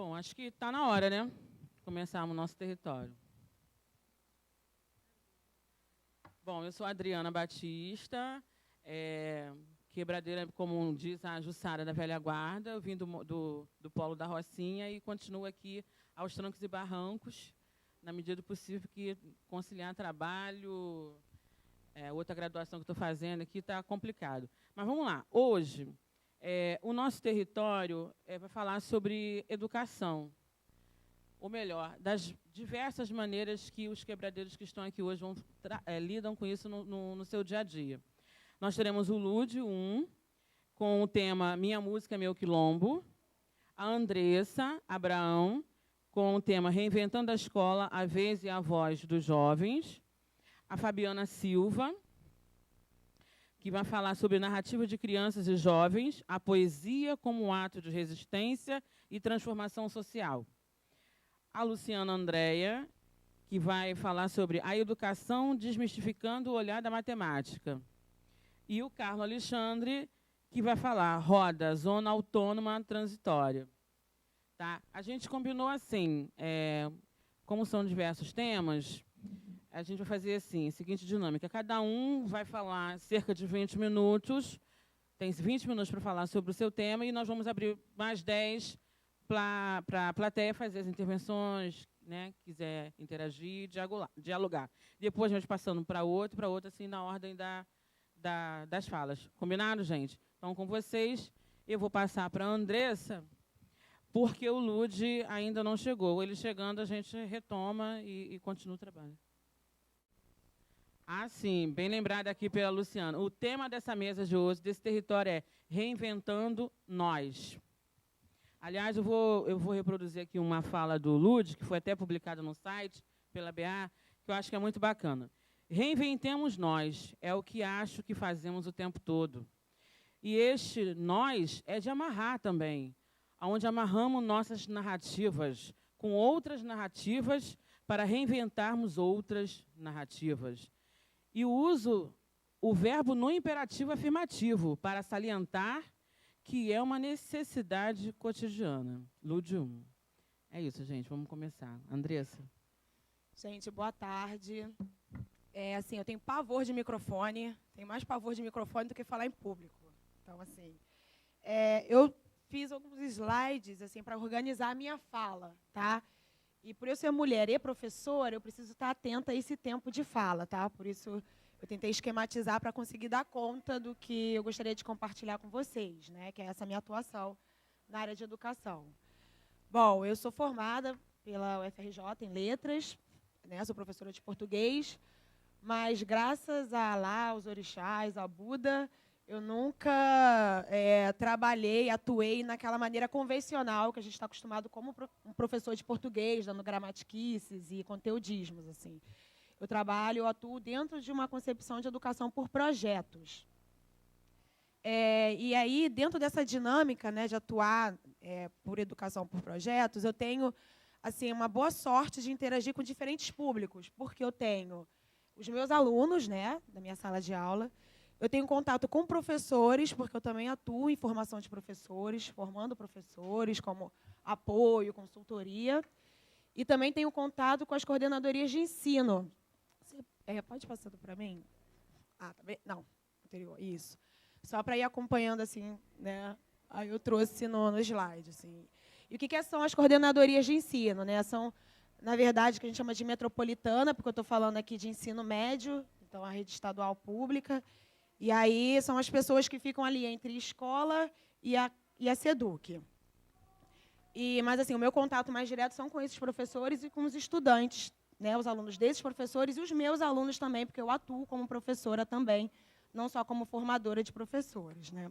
Bom, acho que está na hora, né? Começarmos o nosso território. Bom, eu sou a Adriana Batista, quebradeira, como diz a Jussara da Velha Guarda. Eu vim do Polo da Rocinha e continuo aqui aos trancos e barrancos, na medida do possível, que conciliar trabalho, outra graduação que estou fazendo aqui está complicado. Mas vamos lá. Hoje, o nosso território vai falar sobre educação. Ou melhor, das diversas maneiras que os quebradeiros que estão aqui hoje lidam com isso no seu dia a dia. Nós teremos o Lúdio 1, com o tema Minha Música, Meu Quilombo. A Andressa Abraão, com o tema Reinventando a Escola, a Vez e a Voz dos Jovens. A Fabiana Silva, que vai falar sobre narrativa de crianças e jovens, a poesia como um ato de resistência e transformação social. A Luciana Andréia, que vai falar sobre a educação desmistificando o olhar da matemática. E o Carlos Alexandre, que vai falar Roda, Zona Autônoma Transitória. Tá? A gente combinou assim, como são diversos temas, a gente vai fazer assim, a seguinte dinâmica. Cada um vai falar cerca de 20 minutos, tem 20 minutos para falar sobre o seu tema, e nós vamos abrir mais 10 para a plateia fazer as intervenções, né, quiser interagir, dialogar. Depois a gente passando para outro, assim, na ordem das falas. Combinado, gente? Então, com vocês, eu vou passar para a Andressa, porque o Lud ainda não chegou. Ele chegando, a gente retoma e continua o trabalho. Ah, sim, bem lembrado aqui pela Luciana. O tema dessa mesa de hoje, desse território, é Reinventando Nós. Aliás, eu vou reproduzir aqui uma fala do Lud, que foi até publicada no site, pela BA, que eu acho que é muito bacana. Reinventemos nós, é o que acho que fazemos o tempo todo. E este nós é de amarrar também, onde amarramos nossas narrativas com outras narrativas para reinventarmos outras narrativas. E uso o verbo no imperativo afirmativo para salientar que é uma necessidade cotidiana. Lúdio 1. É isso, gente. Vamos começar. Andressa. Gente, boa tarde. Assim, eu tenho pavor de microfone. Tenho mais pavor de microfone do que falar em público. Então, assim, eu fiz alguns slides assim, para organizar a minha fala, tá? E por eu ser mulher e professora, eu preciso estar atenta a esse tempo de fala, tá? Por isso, eu tentei esquematizar para conseguir dar conta do que eu gostaria de compartilhar com vocês, né? Que é essa minha atuação na área de educação. Bom, eu sou formada pela UFRJ em Letras, né? Sou professora de português, mas graças a Alá, aos orixás, a Buda, eu nunca atuei naquela maneira convencional que a gente está acostumado como um professor de português, dando gramatiquices e conteudismos, assim. Eu atuo dentro de uma concepção de educação por projetos. E aí, dentro dessa dinâmica, né, de atuar por educação por projetos, eu tenho assim, uma boa sorte de interagir com diferentes públicos, porque eu tenho os meus alunos, né, da minha sala de aula, eu tenho contato com professores, porque eu também atuo em formação de professores, formando professores, como apoio, consultoria, e também tenho contato com as coordenadorias de ensino. Pode passar para mim? Ah, tá bem? Não, anterior, isso. Só para ir acompanhando, assim, né? Aí eu trouxe no slide, assim. E o que são as coordenadorias de ensino, né? São, na verdade, que a gente chama de metropolitana, porque eu estou falando aqui de ensino médio, então a rede estadual pública. E aí são as pessoas que ficam ali entre escola e a SEDUC. Mas assim, o meu contato mais direto são com esses professores e com os estudantes, né, os alunos desses professores e os meus alunos também, porque eu atuo como professora também, não só como formadora de professores, né?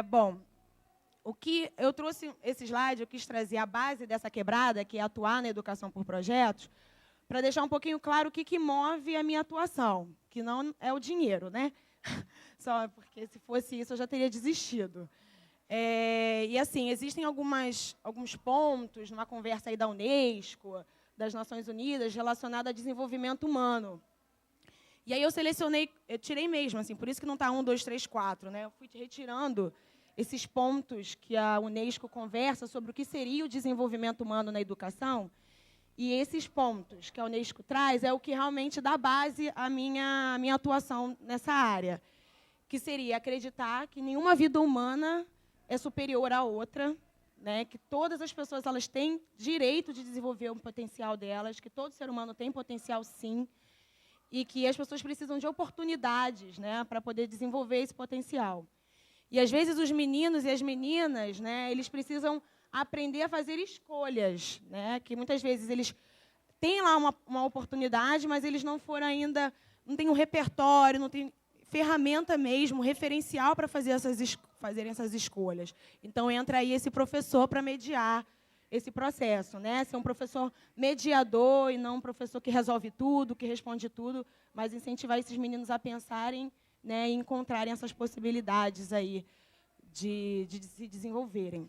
Bom, o que eu trouxe esse slide, eu quis trazer a base dessa quebrada, que é atuar na educação por projetos, para deixar um pouquinho claro o que move a minha atuação, que não é o dinheiro, né? Só porque, se fosse isso, eu já teria desistido. E, assim, existem alguns pontos numa conversa aí da Unesco, das Nações Unidas, relacionada a desenvolvimento humano. E aí eu selecionei, eu tirei mesmo, assim, por isso que não está 1, 2, 3, 4, né? Eu fui retirando esses pontos que a Unesco conversa sobre o que seria o desenvolvimento humano na educação. E esses pontos que a Unesco traz é o que realmente dá base à minha atuação nessa área, que seria acreditar que nenhuma vida humana é superior à outra, né, que todas as pessoas elas têm direito de desenvolver o potencial delas, que todo ser humano tem potencial, sim, e que as pessoas precisam de oportunidades, né, para poder desenvolver esse potencial. E, às vezes, os meninos e as meninas, né, eles precisam aprender a fazer escolhas, né, que muitas vezes eles têm lá uma oportunidade, mas eles não foram ainda, não têm um repertório, não têm ferramenta mesmo, referencial para fazerem essas escolhas. Então, entra aí esse professor para mediar esse processo, né? Ser um professor mediador e não um professor que resolve tudo, que responde tudo, mas incentivar esses meninos a pensarem, né, e encontrarem essas possibilidades aí de se desenvolverem.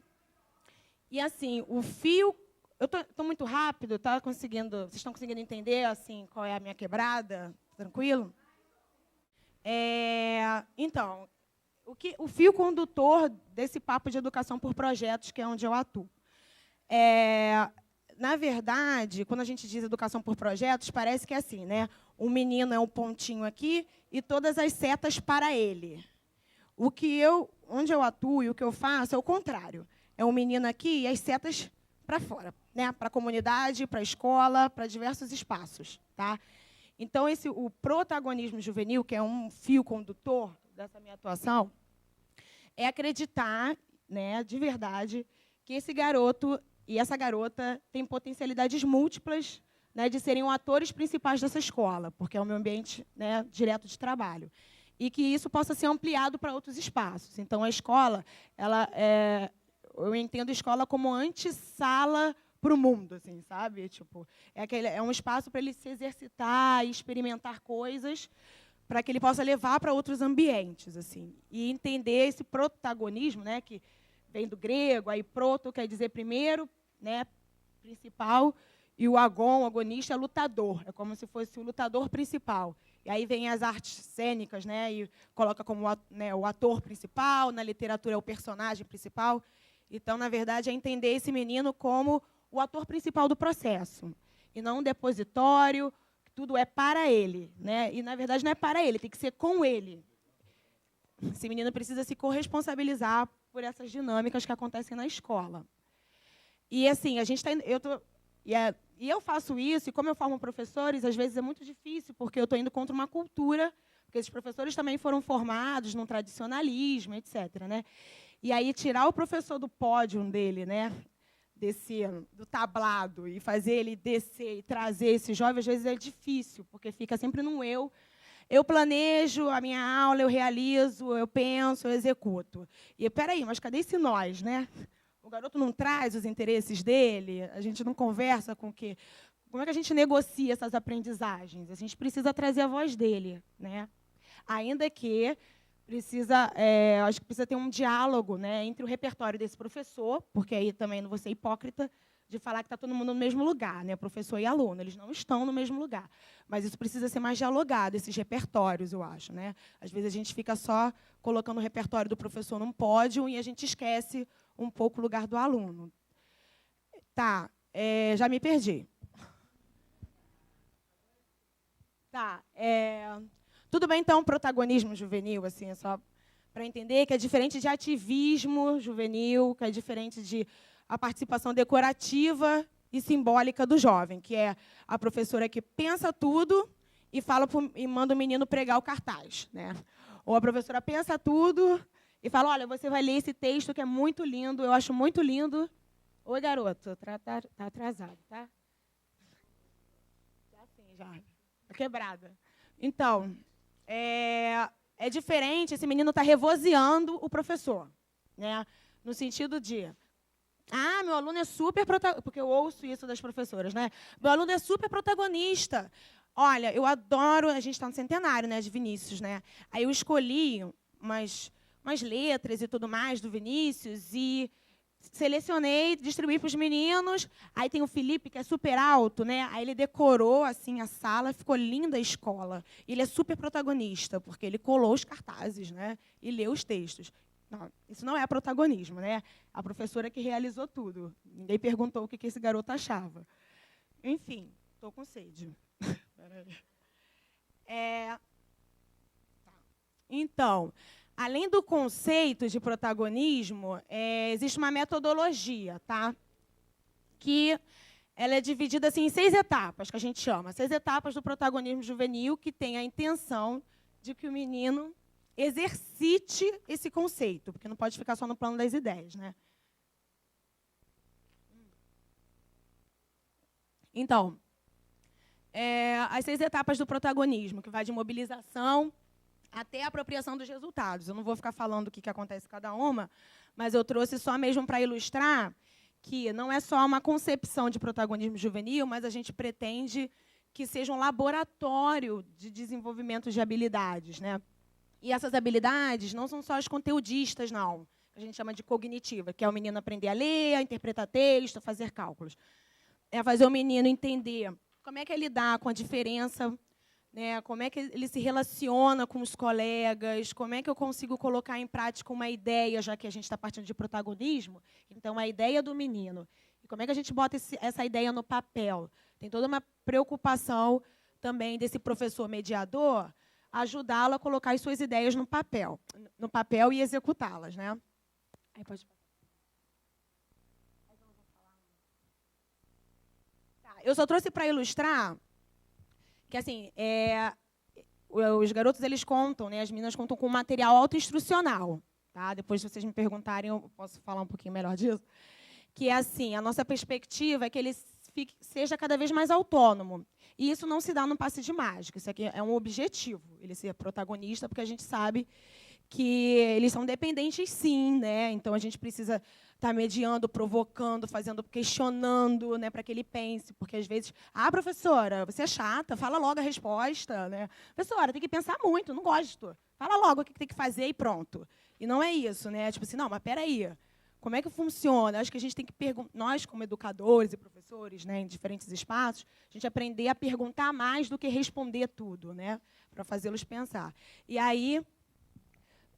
E, assim, o fio... Eu estou muito rápido, tá conseguindo, vocês estão conseguindo entender assim, qual é a minha quebrada? Tranquilo? Então, o fio condutor desse papo de educação por projetos, que é onde eu atuo. Na verdade, quando a gente diz educação por projetos, parece que é assim, né? O menino é um pontinho aqui e todas as setas para ele. Onde eu atuo e o que eu faço é o contrário. É um menino aqui e as setas para fora, né? Para a comunidade, para a escola, para diversos espaços, tá? Então, o protagonismo juvenil, que é um fio condutor dessa minha atuação, é acreditar, né, de verdade, que esse garoto e essa garota têm potencialidades múltiplas, né, de serem os atores principais dessa escola, porque é o meu ambiente, né, direto de trabalho. E que isso possa ser ampliado para outros espaços. Então, a escola, eu entendo a escola como antessala para o mundo, assim, sabe? Tipo, é um espaço para ele se exercitar e experimentar coisas para que ele possa levar para outros ambientes, assim. E entender esse protagonismo, né, que vem do grego, aí proto quer dizer primeiro, né, principal, e o agonista é lutador, é como se fosse o lutador principal. E aí vem as artes cênicas, né, e coloca como, né, o ator principal, na literatura é o personagem principal. Então, na verdade, é entender esse menino como o ator principal do processo, e não um depositório, tudo é para ele, né? E, na verdade, não é para ele, tem que ser com ele. Esse menino precisa se corresponsabilizar por essas dinâmicas que acontecem na escola. E, assim, eu faço isso, e como eu formo professores, às vezes é muito difícil, porque eu estou indo contra uma cultura, porque esses professores também foram formados num tradicionalismo, etc., né? E aí, tirar o professor do pódio dele, né, do tablado, e fazer ele descer e trazer esse jovem, às vezes é difícil, porque fica sempre num eu. Eu planejo a minha aula, eu realizo, eu penso, eu executo. E, peraí, mas cadê esse nós, né? O garoto não traz os interesses dele, a gente não conversa com o quê? Como é que a gente negocia essas aprendizagens? A gente precisa trazer a voz dele, né? Ainda que acho que precisa ter um diálogo, né, entre o repertório desse professor, porque aí também não vou ser hipócrita de falar que está todo mundo no mesmo lugar, né, professor e aluno, eles não estão no mesmo lugar. Mas isso precisa ser mais dialogado, esses repertórios, eu acho, né? Às vezes a gente fica só colocando o repertório do professor num pódio e a gente esquece um pouco o lugar do aluno. Tá, já me perdi. Tá, tudo bem, então, protagonismo juvenil, assim, é só para entender que é diferente de ativismo juvenil, que é diferente de a participação decorativa e simbólica do jovem, que é a professora que pensa tudo e manda o menino pregar o cartaz, né? Ou a professora pensa tudo e fala, olha, você vai ler esse texto que é muito lindo, eu acho muito lindo. Oi, garoto, tá atrasado, tá? Já sim, já. Tá quebrada. Então, é diferente, esse menino está revozeando o professor, né? No sentido de, meu aluno é super protagonista, porque eu ouço isso das professoras, né? Meu aluno é super protagonista. Olha, eu adoro, a gente está no centenário, né, de Vinícius, né? Aí eu escolhi umas letras e tudo mais do Vinícius e selecionei, distribuí para os meninos. Aí tem o Felipe, que é super alto, né? Aí ele decorou assim a sala, ficou linda a escola. E ele é super protagonista, porque ele colou os cartazes, né? E leu os textos. Não, isso não é protagonismo, né? A professora que realizou tudo. Ninguém perguntou o que esse garoto achava. Enfim, estou com sede. Então, além do conceito de protagonismo, existe uma metodologia, tá? Que ela é dividida assim, em 6 etapas, que a gente chama. 6 etapas do protagonismo juvenil, que tem a intenção de que o menino exercite esse conceito, porque não pode ficar só no plano das ideias, né? Então, as 6 etapas do protagonismo, que vai de mobilização até a apropriação dos resultados. Eu não vou ficar falando o que acontece em cada uma, mas eu trouxe só mesmo para ilustrar que não é só uma concepção de protagonismo juvenil, mas a gente pretende que seja um laboratório de desenvolvimento de habilidades, né? E essas habilidades não são só as conteudistas, não. A gente chama de cognitiva, que é o menino aprender a ler, a interpretar texto, a fazer cálculos. É fazer o menino entender como é que é lidar com a diferença, né? Como é que ele se relaciona com os colegas, como é que eu consigo colocar em prática uma ideia, já que a gente está partindo de protagonismo. Então, a ideia do menino. E como é que a gente bota essa ideia no papel? Tem toda uma preocupação também desse professor mediador, ajudá-lo a colocar as suas ideias no papel e executá-las, né? Aí pode... Tá, eu só trouxe para ilustrar que, assim, os garotos, eles contam, né, as meninas contam com material autoinstrucional, tá? Depois, se vocês me perguntarem, eu posso falar um pouquinho melhor disso. Que é assim, a nossa perspectiva é que ele seja cada vez mais autônomo. E isso não se dá num passe de mágica, isso aqui é um objetivo, ele ser protagonista, porque a gente sabe que eles são dependentes, sim, né? Então a gente precisa estar mediando, provocando, questionando, né, para que ele pense, porque às vezes, professora, você é chata, fala logo a resposta, né? Professora, tem que pensar muito, não gosto. Fala logo o que tem que fazer e pronto. E não é isso, né? Tipo assim, não, mas peraí. Como é que funciona? Acho que a gente tem que perguntar, nós, como educadores e professores, né, em diferentes espaços, a gente aprender a perguntar mais do que responder tudo, né, para fazê-los pensar. E aí,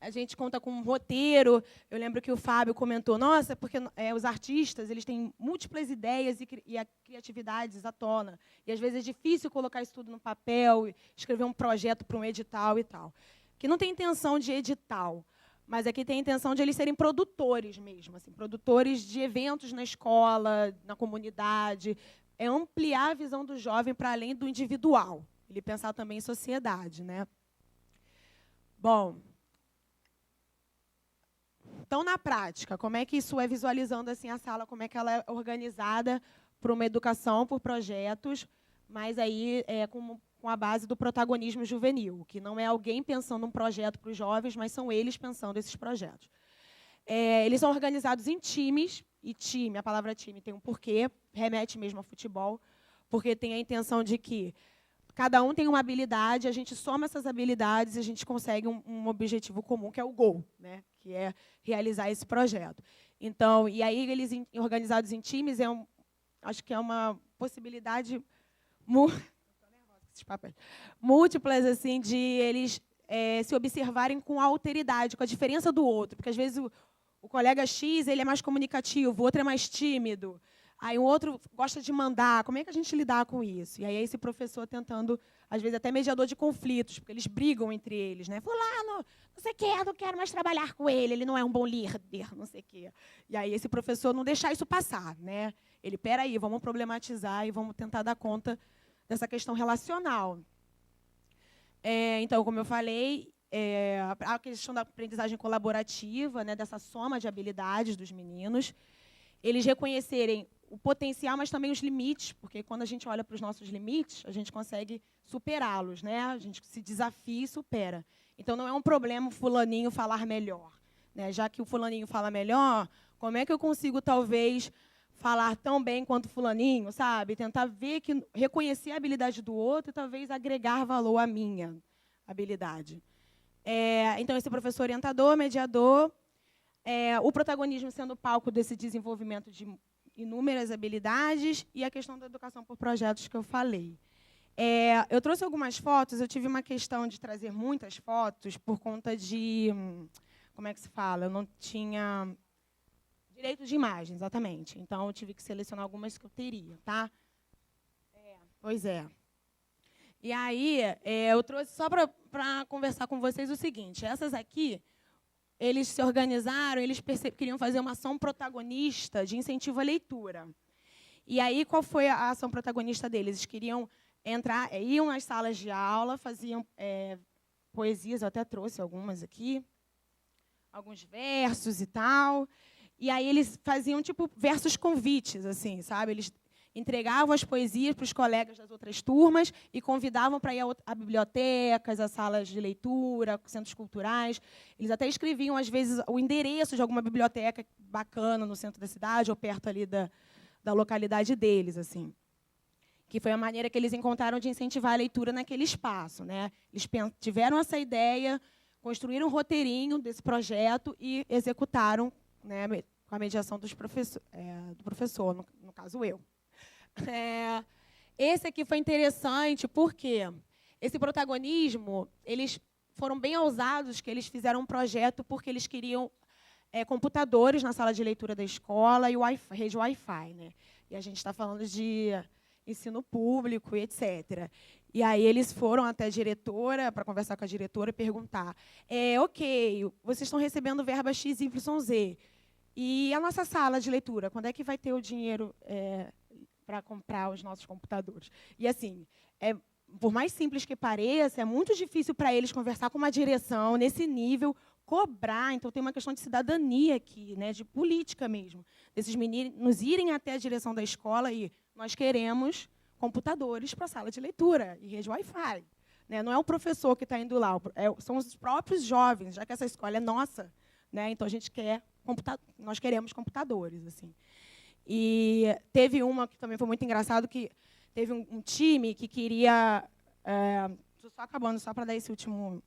a gente conta com um roteiro. Eu lembro que o Fábio comentou, nossa, porque os artistas, eles têm múltiplas ideias e a criatividades à tona. E, às vezes, é difícil colocar isso tudo no papel, escrever um projeto para um edital e tal. Que não tem intenção de edital, mas aqui tem a intenção de eles serem produtores mesmo, assim, produtores de eventos na escola, na comunidade. É ampliar a visão do jovem para além do individual. Ele pensar também em sociedade, né? Bom, então, na prática, como é que isso é visualizando assim a sala, como é que ela é organizada para uma educação por projetos, mas aí com a base do protagonismo juvenil, que não é alguém pensando um projeto para os jovens, mas são eles pensando esses projetos. Eles são organizados em times, e time, a palavra time tem um porquê, remete mesmo ao futebol, porque tem a intenção de que cada um tem uma habilidade, a gente soma essas habilidades e a gente consegue um objetivo comum, que é o gol, né? Que é realizar esse projeto. Então, e aí eles organizados em times, acho que é uma possibilidade múltiplas assim, de eles se observarem com a alteridade, com a diferença do outro. Porque, às vezes, o colega X ele é mais comunicativo, o outro é mais tímido. Aí o outro gosta de mandar. Como é que a gente lidar com isso? E aí esse professor tentando, às vezes, até mediador de conflitos, porque eles brigam entre eles, né? Fulano, não sei o quê, eu não quero mais trabalhar com ele não é um bom líder, não sei o quê. E aí esse professor não deixar isso passar, né? Ele, peraí, vamos problematizar e vamos tentar dar conta dessa questão relacional. Então, como eu falei, a questão da aprendizagem colaborativa, né, dessa soma de habilidades dos meninos, eles reconhecerem o potencial, mas também os limites, porque quando a gente olha para os nossos limites, a gente consegue superá-los, né? A gente se desafia e supera. Então, não é um problema o fulaninho falar melhor, né? Já que o fulaninho fala melhor, como é que eu consigo, talvez, falar tão bem quanto o fulaninho, sabe? Tentar reconhecer a habilidade do outro e, talvez, agregar valor à minha habilidade. Então, esse professor orientador, mediador, o protagonismo sendo o palco desse desenvolvimento de inúmeras habilidades e a questão da educação por projetos que eu falei. Eu trouxe algumas fotos, eu tive uma questão de trazer muitas fotos por conta de como é que se fala? Eu não tinha direito de imagem, exatamente. Então, eu tive que selecionar algumas que eu teria, tá? Pois é. E aí, eu trouxe só para conversar com vocês o seguinte. Essas aqui, eles se organizaram, eles queriam fazer uma ação protagonista de incentivo à leitura. E aí, qual foi a ação protagonista deles? Eles queriam entrar, iam nas salas de aula, faziam poesias, eu até trouxe algumas aqui, alguns versos e tal. E aí eles faziam tipo versos convites, assim, sabe? Eles entregavam as poesias para os colegas das outras turmas e convidavam para ir a bibliotecas, a salas de leitura, centros culturais. Eles até escreviam, às vezes, o endereço de alguma biblioteca bacana no centro da cidade ou perto ali da localidade deles, assim. Que foi a maneira que eles encontraram de incentivar a leitura naquele espaço, né? Eles tiveram essa ideia, construíram um roteirinho desse projeto e executaram, né, com a mediação do professor, no caso eu. Esse aqui foi interessante porque esse protagonismo, eles foram bem ousados, que eles fizeram um projeto porque eles queriam computadores na sala de leitura da escola e rede Wi-Fi, né? E a gente está falando de ensino público e etc. E aí eles foram até a diretora para conversar com a diretora e perguntar: ok, vocês estão recebendo verba XYZ, e a nossa sala de leitura, quando é que vai ter o dinheiro para comprar os nossos computadores? E, assim, por mais simples que pareça, é muito difícil para eles conversar com uma direção nesse nível, cobrar. Então, tem uma questão de cidadania aqui, né, de política mesmo. Desses meninos irem até a direção da escola e nós queremos computadores para a sala de leitura e rede Wi-Fi. Né? Não é o professor que está indo lá, são os próprios jovens, já que essa escola é nossa. Né? Então, a gente nós queremos computadores. Assim. E teve uma que também foi muito engraçado, que teve um time que queria... Estou só acabando, só para dar esse último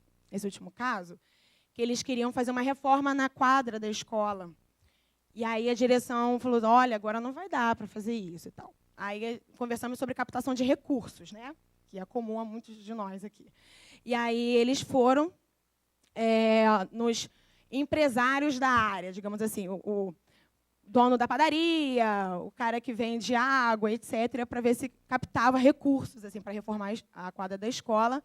caso, que eles queriam fazer uma reforma na quadra da escola. E aí a direção falou: olha, agora não vai dar para fazer isso e tal. Aí conversamos sobre captação de recursos, né? Que é comum a muitos de nós aqui. E aí eles foram nos empresários da área, digamos assim, o dono da padaria, o cara que vende água, etc., para ver se captava recursos assim, para reformar a quadra da escola.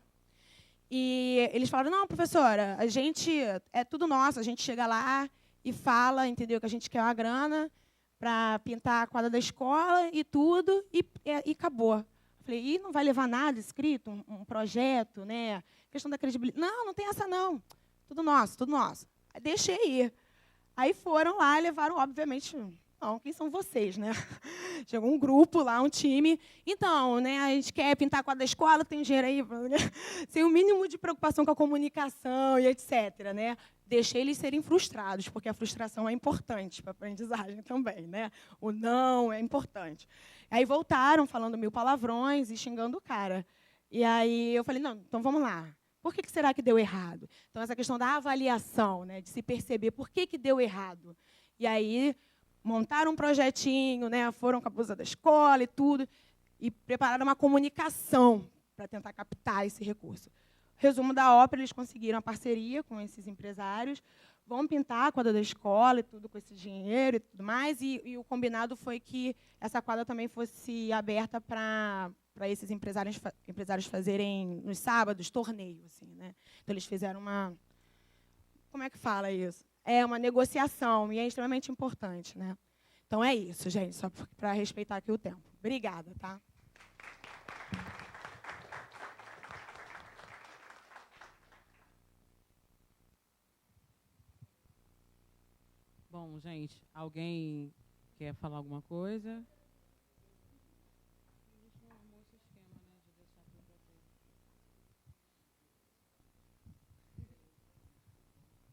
E eles falaram: não, professora, a gente é tudo nosso, a gente chega lá e fala, entendeu, que a gente quer uma grana para pintar a quadra da escola e tudo, e acabou. Falei: e não vai levar nada escrito, um projeto, né? Questão da credibilidade. Não, não tem essa não. Tudo nosso, tudo nosso. Deixei ir. Aí foram lá e levaram, obviamente, não, quem são vocês, né? Chegou um grupo lá, um time. Então, né, a gente quer pintar a quadra da escola, tem dinheiro aí, sem o mínimo de preocupação com a comunicação e etc. Né? Deixei eles serem frustrados, porque a frustração é importante para a aprendizagem também. Né? O não é importante. Aí voltaram falando 1000 palavrões e xingando o cara. E aí eu falei: não, então vamos lá. Por que será que deu errado? Então, essa questão da avaliação, né, de se perceber por que deu errado. E aí montaram um projetinho, né, foram com a blusa da escola e tudo, e prepararam uma comunicação para tentar captar esse recurso. Resumo da ópera: eles conseguiram a parceria com esses empresários, vão pintar a quadra da escola e tudo com esse dinheiro e tudo mais, e o combinado foi que essa quadra também fosse aberta para esses empresários fazerem nos sábados torneio, assim, né? Então eles fizeram uma, como é que fala isso? É uma negociação e é extremamente importante, né? Então é isso, gente, só para respeitar aqui o tempo. Obrigada, tá? Bom, gente, alguém quer falar alguma coisa?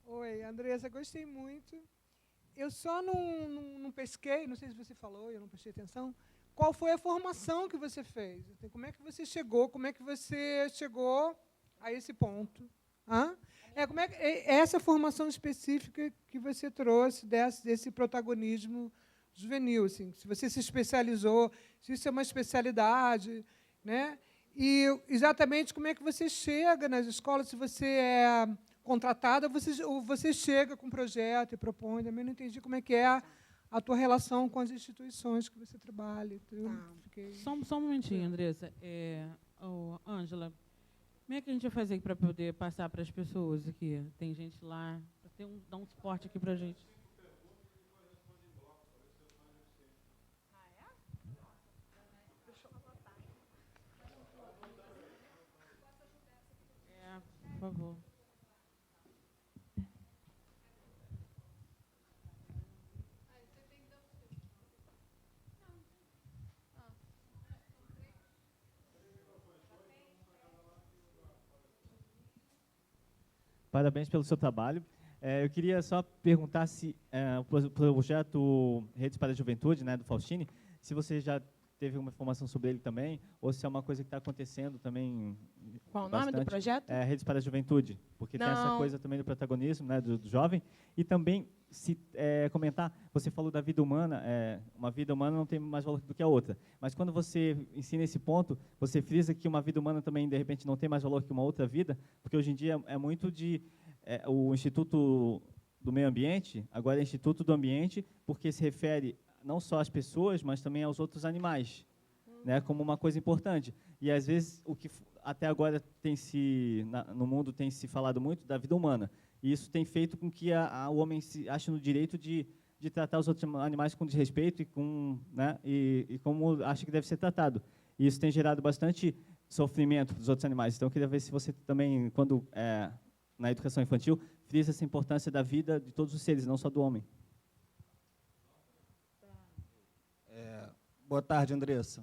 Oi, Andressa, gostei muito. Eu só não pesquei, não sei se você falou, eu não prestei atenção. Qual foi a formação que você fez? Como é que você chegou? Como é que você chegou a esse ponto? Como é que essa formação específica que você trouxe desse protagonismo juvenil, assim, se você se especializou, se isso é uma especialidade, né? E exatamente como é que você chega nas escolas, se você é contratada, ou você chega com um projeto e propõe. Também não entendi como é que é a tua relação com as instituições que você trabalha. Só um momentinho, Andressa. Ângela, como é que a gente vai fazer para poder passar para as pessoas aqui? Tem gente lá, dar um suporte aqui para a gente. Por favor. Parabéns pelo seu trabalho. Eu queria só perguntar se o projeto Redes para a Juventude, né, do Faustini, se você já teve uma informação sobre ele também, ou se é uma coisa que está acontecendo também. Qual o nome do projeto? Redes para a Juventude, porque tem essa coisa também do protagonismo, né, do jovem. E também, se comentar, você falou da vida humana, uma vida humana não tem mais valor do que a outra. Mas quando você ensina esse ponto, você frisa que uma vida humana também, de repente, não tem mais valor que uma outra vida, porque hoje em dia é muito de... o Instituto do Meio Ambiente, agora é Instituto do Ambiente, porque se refere não só às pessoas, mas também aos outros animais, né, como uma coisa importante. E, às vezes, o que até agora no mundo tem se falado muito da vida humana. E isso tem feito com que o homem se ache no direito de tratar os outros animais com desrespeito e como acha que deve ser tratado. E isso tem gerado bastante sofrimento para os outros animais. Então, eu queria ver se você também, quando na educação infantil, frisa essa importância da vida de todos os seres, não só do homem. Boa tarde, Andressa.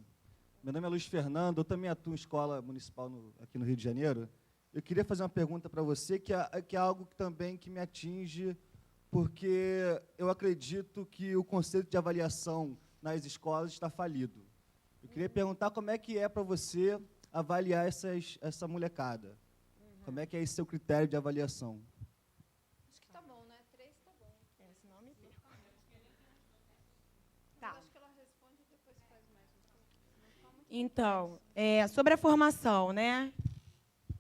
Meu nome é Luiz Fernando, eu também atuo em escola municipal aqui no Rio de Janeiro. Eu queria fazer uma pergunta para você, que é algo que também me atinge, porque eu acredito que o conceito de avaliação nas escolas está falido. Eu queria perguntar como é que é para você avaliar essa molecada. Como é que é esse seu critério de avaliação? Acho que tá bom, né? 3 tá bom. Senão me perco. Acho que ela responde e depois faz mais um pouco. Então, sobre a formação, né?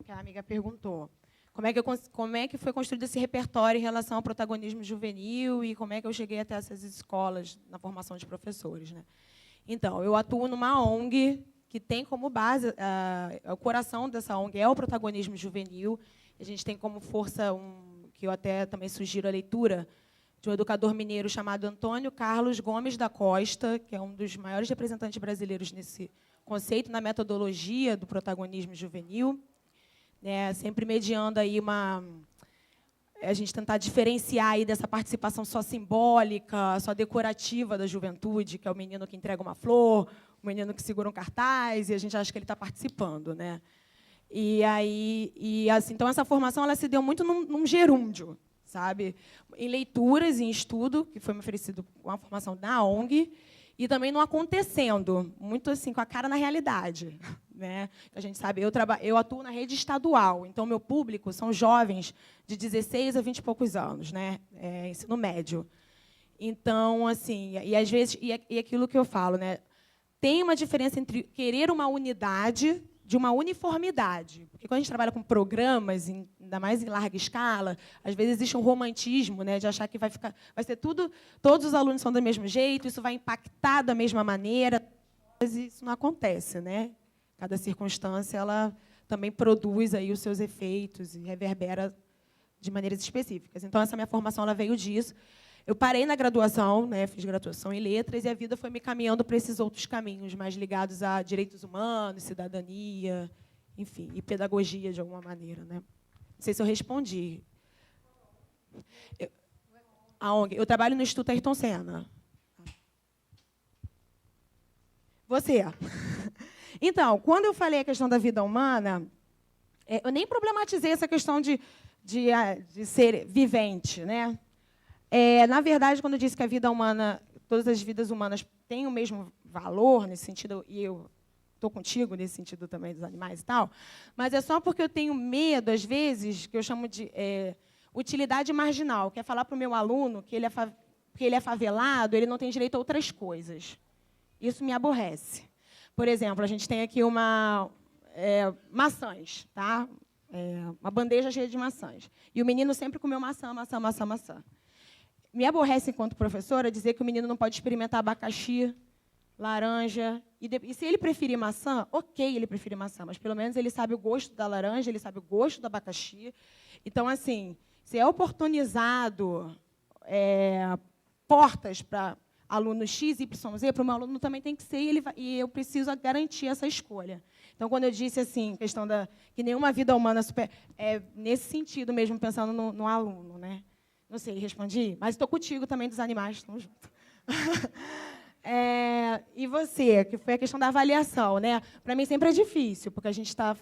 Que a amiga perguntou. Como é que foi construído esse repertório em relação ao protagonismo juvenil e como é que eu cheguei até essas escolas na formação de professores, né? Então, eu atuo numa ONG que tem como base, o coração dessa ONG é o protagonismo juvenil. A gente tem como força, que eu até também sugiro a leitura, de um educador mineiro chamado Antônio Carlos Gomes da Costa, que é um dos maiores representantes brasileiros nesse conceito, na metodologia do protagonismo juvenil, né, sempre mediando aí a gente tentar diferenciar aí dessa participação só simbólica, só decorativa da juventude, que é o menino que entrega uma flor, o menino que segura um cartaz, e a gente acha que ele está participando, né? Assim, então, essa formação ela se deu muito num gerúndio, sabe? Em leituras, em estudo, que foi me oferecido com a formação da ONG, e também no acontecendo, muito assim, com a cara na realidade. Né? A gente sabe, eu atuo na rede estadual, então meu público são jovens de 16 a 20 e poucos anos, né? Ensino médio. Então, assim, e às vezes, e aquilo que eu falo, né? Tem uma diferença entre querer uma unidade de uma uniformidade. Porque quando a gente trabalha com programas, ainda mais em larga escala, às vezes existe um romantismo, né, de achar que vai ser tudo, todos os alunos são do mesmo jeito, isso vai impactar da mesma maneira, mas isso não acontece, né? Cada circunstância ela também produz aí os seus efeitos e reverbera de maneiras específicas. Então, essa minha formação ela veio disso. Eu parei na graduação, né, fiz graduação em letras, e a vida foi me caminhando para esses outros caminhos, mais ligados a direitos humanos, cidadania, enfim, e pedagogia, de alguma maneira. Né? Não sei se eu respondi. A ONG. Eu trabalho no Instituto Ayrton Senna. Você. Então, quando eu falei a questão da vida humana, eu nem problematizei essa questão de ser vivente, né? Na verdade, quando eu disse que a vida humana, todas as vidas humanas têm o mesmo valor, nesse sentido, e eu estou contigo nesse sentido também dos animais e tal, mas é só porque eu tenho medo, às vezes, que eu chamo de utilidade marginal, que é falar para o meu aluno que ele é favelado, ele não tem direito a outras coisas. Isso me aborrece. Por exemplo, a gente tem aqui maçãs, tá? uma bandeja cheia de maçãs. E o menino sempre comeu maçã, maçã, maçã, maçã. Me aborrece, enquanto professora, dizer que o menino não pode experimentar abacaxi, laranja. E se ele preferir maçã, ok, ele preferir maçã, mas pelo menos ele sabe o gosto da laranja, ele sabe o gosto do abacaxi. Então, assim, se é oportunizado portas para aluno X, Y, Z, para o meu aluno também tem que ser, e eu preciso garantir essa escolha. Então, quando eu disse assim, questão que nenhuma vida humana nesse sentido mesmo, pensando no aluno, né? Não sei, respondi? Mas estou contigo também dos animais, estamos juntos. E você, que foi a questão da avaliação, né? Para mim sempre é difícil, porque a gente está...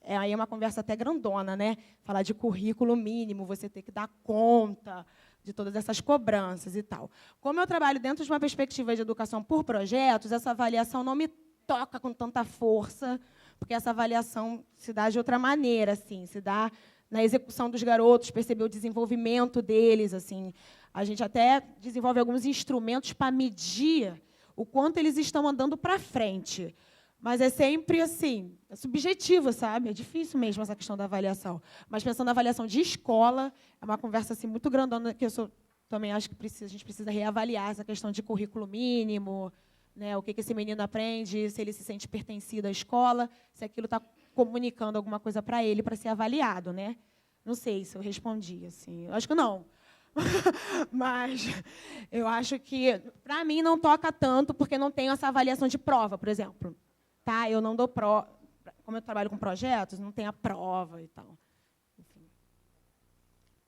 aí é uma conversa até grandona, né? Falar de currículo mínimo, você ter que dar conta de todas essas cobranças e tal. Como eu trabalho dentro de uma perspectiva de educação por projetos, essa avaliação não me toca com tanta força, porque essa avaliação se dá de outra maneira, assim, se dá na execução dos garotos, perceber o desenvolvimento deles, assim. A gente até desenvolve alguns instrumentos para medir o quanto eles estão andando para frente. Mas é sempre assim, é subjetivo, sabe? É difícil mesmo essa questão da avaliação. Mas pensando na avaliação de escola, é uma conversa assim, muito grandona, que também acho que a gente precisa reavaliar essa questão de currículo mínimo, né? O que esse menino aprende, se ele se sente pertencido à escola, se aquilo está comunicando alguma coisa para ele para ser avaliado, né? Não sei se eu respondi assim. Eu acho que não. Mas eu acho que, para mim, não toca tanto, porque não tenho essa avaliação de prova, por exemplo. Tá? Eu não dou prova. Como eu trabalho com projetos, não tem a prova e tal. Enfim.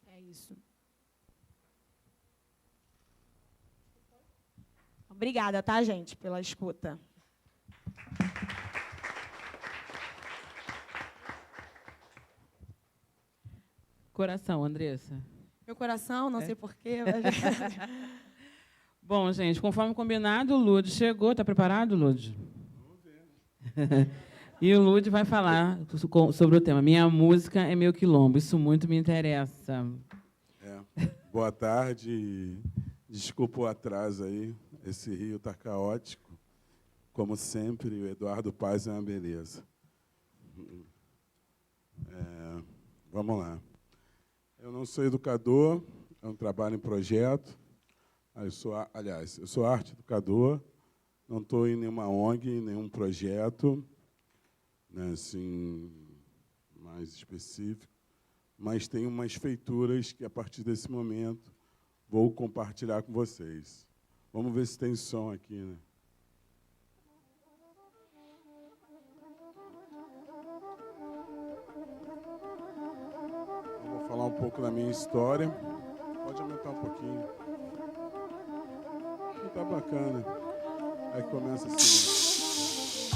É isso. Obrigada, tá, gente, pela escuta. Coração, Andressa. Meu coração, não sei porquê. Mas... Bom, gente, conforme combinado, o Lud chegou. Está preparado, Lud? E o Lud vai falar sobre o tema. Minha música é meu quilombo. Isso muito me interessa. Boa tarde. Desculpa o atraso aí. Esse Rio está caótico. Como sempre, o Eduardo Paz é uma beleza. Vamos lá. Eu não sou educador, é um trabalho em projeto. Eu sou arte educador, não estou em nenhuma ONG, em nenhum projeto, né, assim, mais específico, mas tenho umas feituras que, a partir desse momento, vou compartilhar com vocês. Vamos ver se tem som aqui, né? Vou falar um pouco da minha história. Pode aumentar um pouquinho. Tá bacana. Aí começa assim.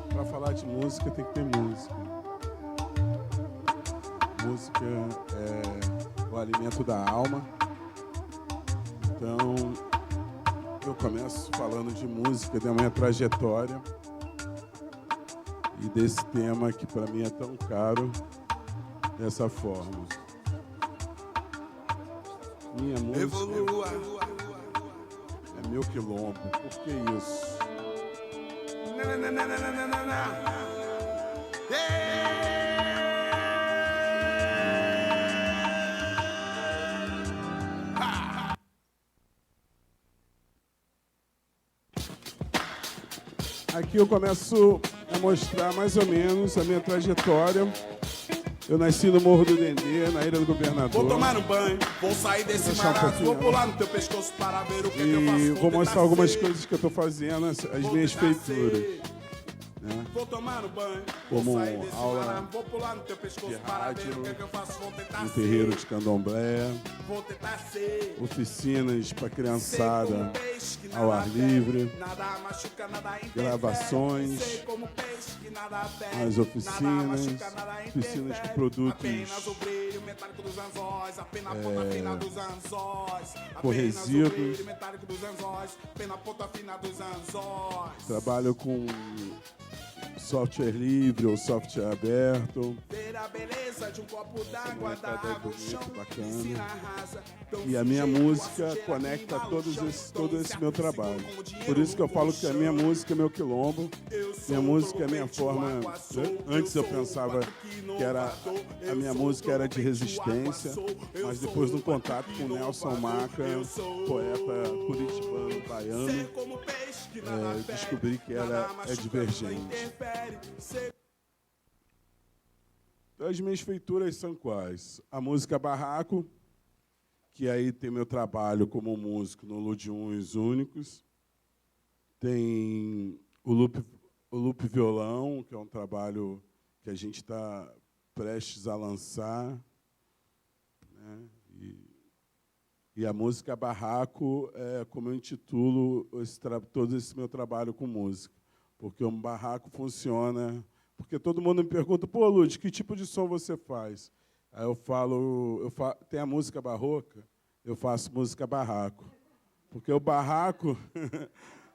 Para falar de música, tem que ter música. Música é o alimento da alma. Então, eu começo falando de música, da minha trajetória e desse tema que para mim é tão caro, dessa forma. Minha música é meu quilombo. Por que isso? Aqui eu começo a mostrar mais ou menos a minha trajetória. Eu nasci no Morro do Dendê, na Ilha do Governador. Vou tomar um banho, vou sair desse marasmo, vou pular no teu pescoço para ver o que eu faço. E vou mostrar algumas coisas que eu estou fazendo, as minhas feituras. Né? Vou tomar um banho, como vou sair desse aula marasmo, vou pular no teu pescoço de para ver rádio, o que eu faço. Vou tentar no ser, terreiro de candomblé, vou tentar ser. Oficinas para criançada ao ar livre, gravações, as oficinas de produtos com resíduos. Trabalho com software livre ou software aberto. Ver a beleza de um copo d'água da água, o chão, bacana. rasa. E a minha música conecta todo esse meu trabalho. Por isso que eu falo que a minha música é meu quilombo. Minha música é minha forma... Antes eu pensava que a minha música era de resistência, mas depois do contato com o Nelson Maca, poeta curitibano, baiano, descobri que ela é divergente. As minhas feituras são quais? A música Barraco, que aí tem meu trabalho como músico no Lude Um e os Únicos. Tem o Loop Violão, que é um trabalho que a gente está prestes a lançar. Né? E a música Barraco é como eu intitulo todo esse meu trabalho com música. Porque um barraco funciona... Porque todo mundo me pergunta, pô, Lud, que tipo de som você faz? Aí eu falo, tem a música barroca, eu faço música barraco. Porque o barraco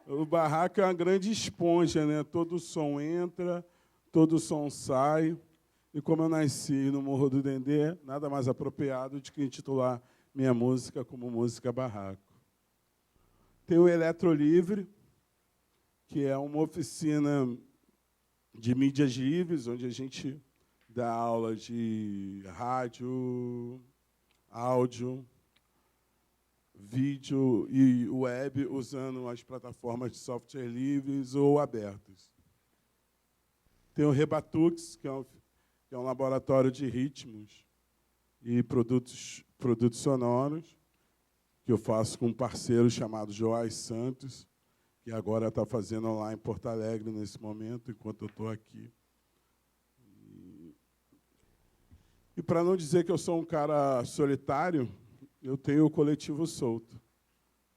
é uma grande esponja, né? Todo som entra, todo som sai. E como eu nasci no Morro do Dendê, nada mais apropriado do que intitular minha música como música barraco. Tem o Eletro Livre, que é uma oficina de mídias livres, onde a gente dá aula de rádio, áudio, vídeo e web, usando as plataformas de software livres ou abertas. Tem o Rebatux, que é um laboratório de ritmos e produtos sonoros, que eu faço com um parceiro chamado Joás Santos, que agora está fazendo lá em Porto Alegre, nesse momento, enquanto eu estou aqui. E para não dizer que eu sou um cara solitário, eu tenho o Coletivo Solto.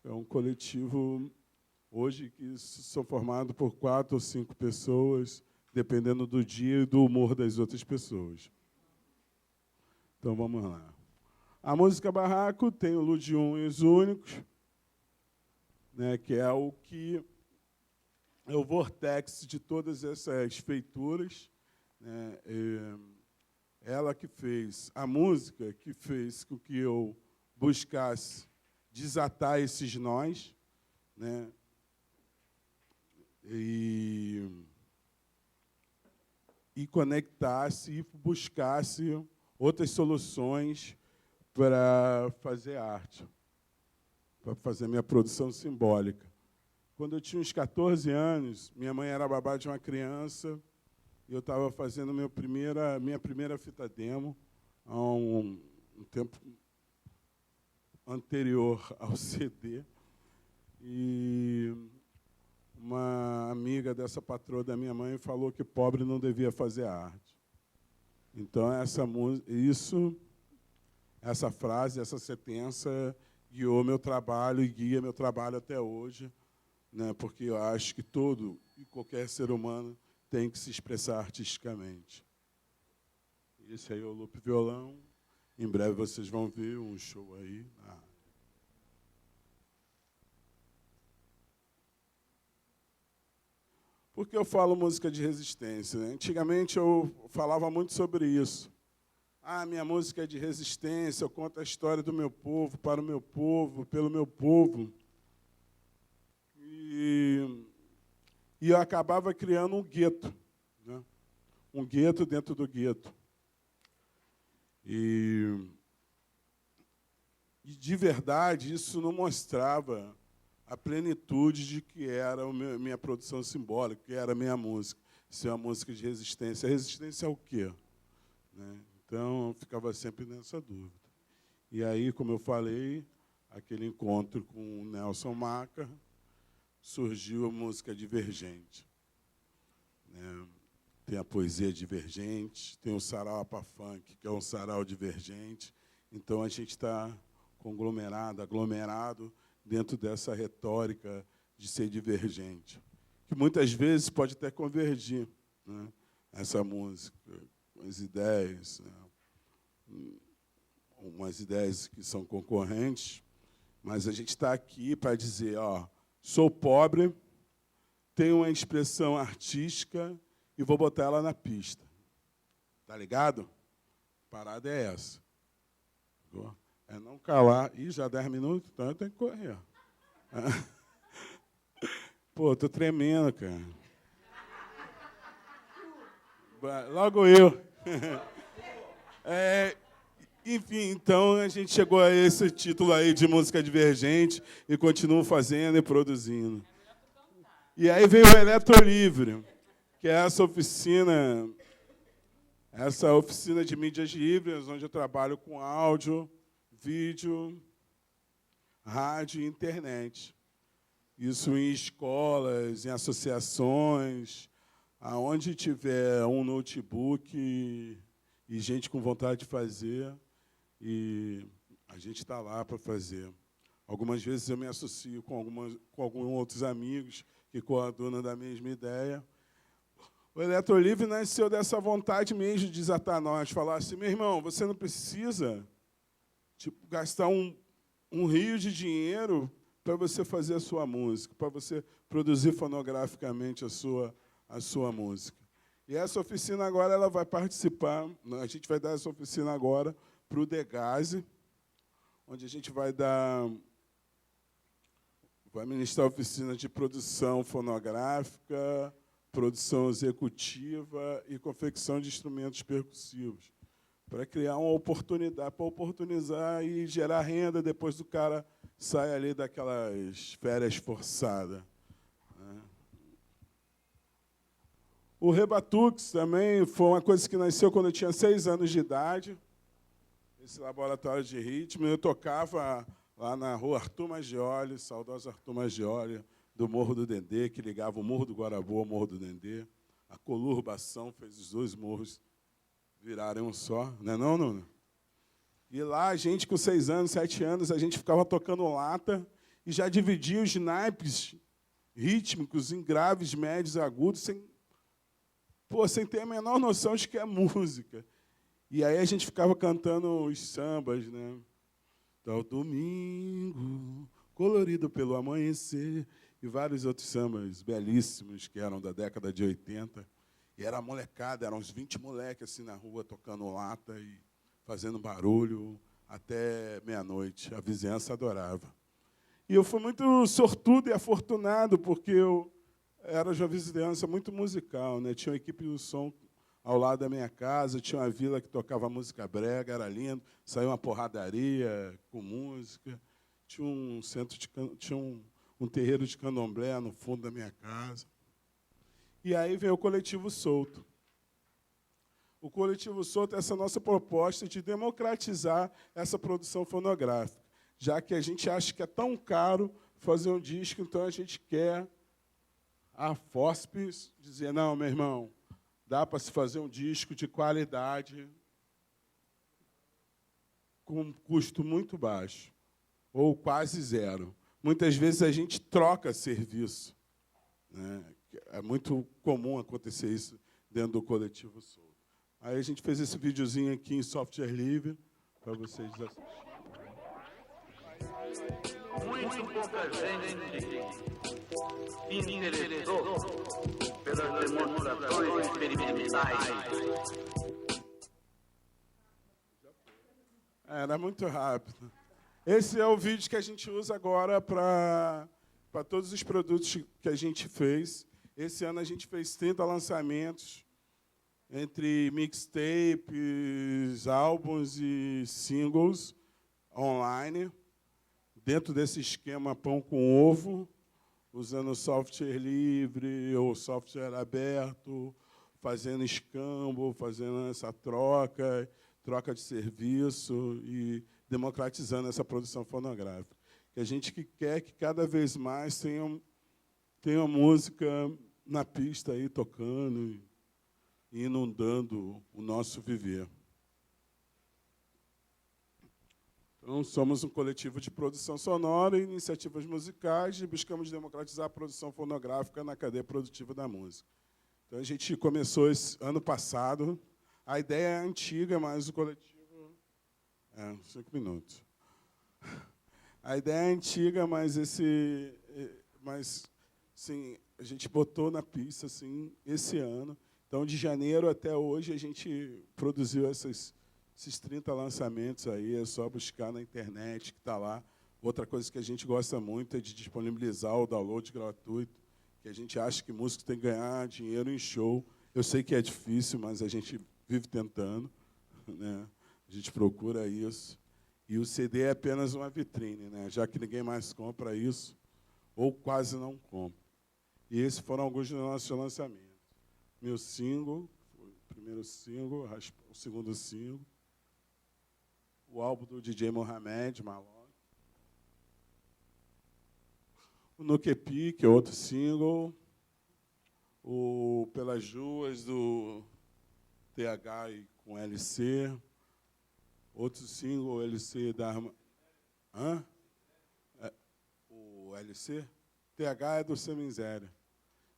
É um coletivo, hoje, que sou formado por 4 ou 5 pessoas, dependendo do dia e do humor das outras pessoas. Então, vamos lá. A música Barraco tem o Lude Um e os Únicos, né, que é o vortex de todas essas feituras. Né, ela que fez a música, que fez com que eu buscasse desatar esses nós, né, e conectasse e buscasse outras soluções para fazer arte, para fazer minha produção simbólica. Quando eu tinha uns 14 anos, minha mãe era babá de uma criança, e eu estava fazendo minha primeira fita demo, há um tempo anterior ao CD, e uma amiga dessa patroa da minha mãe falou que pobre não devia fazer arte. Então, essa frase, essa sentença guiou meu trabalho e guia meu trabalho até hoje, né, porque eu acho que todo e qualquer ser humano tem que se expressar artisticamente. Esse aí é o Loop Violão. Em breve vocês vão ver um show aí. Por que eu falo música de resistência? Né? Antigamente eu falava muito sobre isso. Minha música é de resistência, eu conto a história do meu povo, para o meu povo, pelo meu povo. E eu acabava criando um gueto, né? Um gueto dentro do gueto. E de verdade, isso não mostrava a plenitude de que era a minha produção simbólica, que era a minha música. Isso é uma música de resistência. A resistência é o quê? Né? Então, eu ficava sempre nessa dúvida. E aí, como eu falei, aquele encontro com o Nelson Maca, surgiu a música Divergente. Né? Tem a poesia divergente, tem o sarau Apafunk, que é um sarau divergente. Então, a gente está aglomerado, dentro dessa retórica de ser divergente, que muitas vezes pode até convergir, né, essa música, as ideias, né, umas ideias que são concorrentes, mas a gente está aqui para dizer, sou pobre, tenho uma expressão artística e vou botar ela na pista. Tá ligado? A parada é essa. É não calar. Ih, já 10 minutos? Então eu tenho que correr. Pô, tô tremendo, cara. Logo eu. Enfim, então a gente chegou a esse título aí de música divergente e continuo fazendo e produzindo. E aí veio o Eletrolivre, que é essa oficina de mídias livres, onde eu trabalho com áudio, vídeo, rádio e internet. Isso em escolas, em associações, aonde tiver um notebook e gente com vontade de fazer, e a gente está lá para fazer. Algumas vezes eu me associo com alguns outros amigos que coadunam da mesma ideia. O Eletrolivre nasceu dessa vontade mesmo de desatar nós, falar assim, meu irmão, você não precisa gastar um rio de dinheiro para você fazer a sua música, para você produzir fonograficamente a sua música. E essa oficina agora ela vai participar, a gente vai dar essa oficina agora para o Degase, onde a gente vai ministrar oficina de produção fonográfica, produção executiva e confecção de instrumentos percussivos, para criar uma oportunidade, para oportunizar e gerar renda depois do cara sair ali daquelas férias forçadas. O Rebatux também foi uma coisa que nasceu quando eu tinha 6 anos de idade, esse laboratório de ritmo. Eu tocava lá na rua Arthur Maggioli, saudoso Arthur Maggioli, do Morro do Dendê, que ligava o Morro do Guarabu ao Morro do Dendê. A conurbação fez os 2 morros virarem um só. Não é não, Nuno? E lá, a gente, com 6 anos, 7 anos, a gente ficava tocando lata e já dividia os naipes rítmicos em graves, médios, agudos, sem ter a menor noção de que é música. E aí a gente ficava cantando os sambas, né? Tal domingo, colorido pelo amanhecer, e vários outros sambas belíssimos que eram da década de 80. E era molecada, eram uns 20 moleques assim na rua tocando lata e fazendo barulho até meia-noite. A vizinhança adorava. E eu fui muito sortudo e afortunado, porque eu era de uma vizinhança muito musical, né? Tinha uma equipe do som ao lado da minha casa, tinha uma vila que tocava música brega, era lindo, saiu uma porradaria com música, tinha um terreiro de candomblé no fundo da minha casa. E aí veio o Coletivo Solto. O Coletivo Solto é essa nossa proposta de democratizar essa produção fonográfica, já que a gente acha que é tão caro fazer um disco, então a gente quer a FOSP dizer, não, meu irmão, dá para se fazer um disco de qualidade com um custo muito baixo, ou quase zero. Muitas vezes a gente troca serviço, né? É muito comum acontecer isso dentro do Coletivo Solto. Aí a gente fez esse videozinho aqui em software livre para vocês assistirem. Muito pouca gente se interessou pelas demonstrações experimentais. Era muito rápido. Esse é o vídeo que a gente usa agora para todos os produtos que a gente fez. Esse ano a gente fez 30 lançamentos, entre mixtapes, álbuns e singles online, dentro desse esquema pão com ovo, usando software livre ou software aberto, fazendo escambo, fazendo essa troca de serviço e democratizando essa produção fonográfica. Que a gente quer que cada vez mais tenha música na pista aí tocando e inundando o nosso viver. Então, somos um coletivo de produção sonora e iniciativas musicais e buscamos democratizar a produção fonográfica na cadeia produtiva da música. Então, a gente começou esse ano passado. A ideia é antiga, mas o coletivo... 5 minutos. A ideia é antiga, mas sim, a gente botou na pista assim, esse ano. Então, de janeiro até hoje, a gente produziu esses 30 lançamentos aí, é só buscar na internet, que está lá. Outra coisa que a gente gosta muito é de disponibilizar o download gratuito, que a gente acha que músico tem que ganhar dinheiro em show. Eu sei que é difícil, mas a gente vive tentando, né? A gente procura isso. E o CD é apenas uma vitrine, né? Já que ninguém mais compra isso, ou quase não compra. E esses foram alguns dos nossos lançamentos. Meu single, foi o primeiro single, o segundo single, o álbum do DJ Mohamed, Malok, o Nokepi, que é outro single, o Pelas Ruas, do TH e com LC, outro single, LC da... Hã? O LC? TH é do Sem Miséria.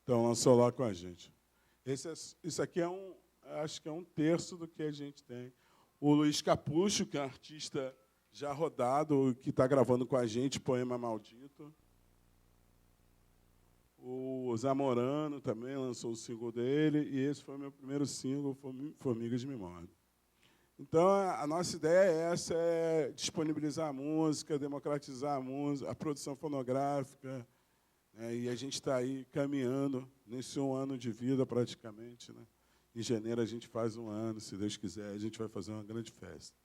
Então, lançou lá com a gente. Isso aqui acho que é um terço do que a gente tem. O Luiz Capucho, que é um artista já rodado, que está gravando com a gente, Poema Maldito. O Zamorano também lançou o single dele, e esse foi o meu primeiro single, Formigas Me Mordem. Então, a nossa ideia é essa, é disponibilizar a música, democratizar a música, a produção fonográfica, né? E a gente está aí caminhando nesse 1 ano de vida, praticamente, né? Em janeiro a gente faz 1 ano, se Deus quiser, a gente vai fazer uma grande festa.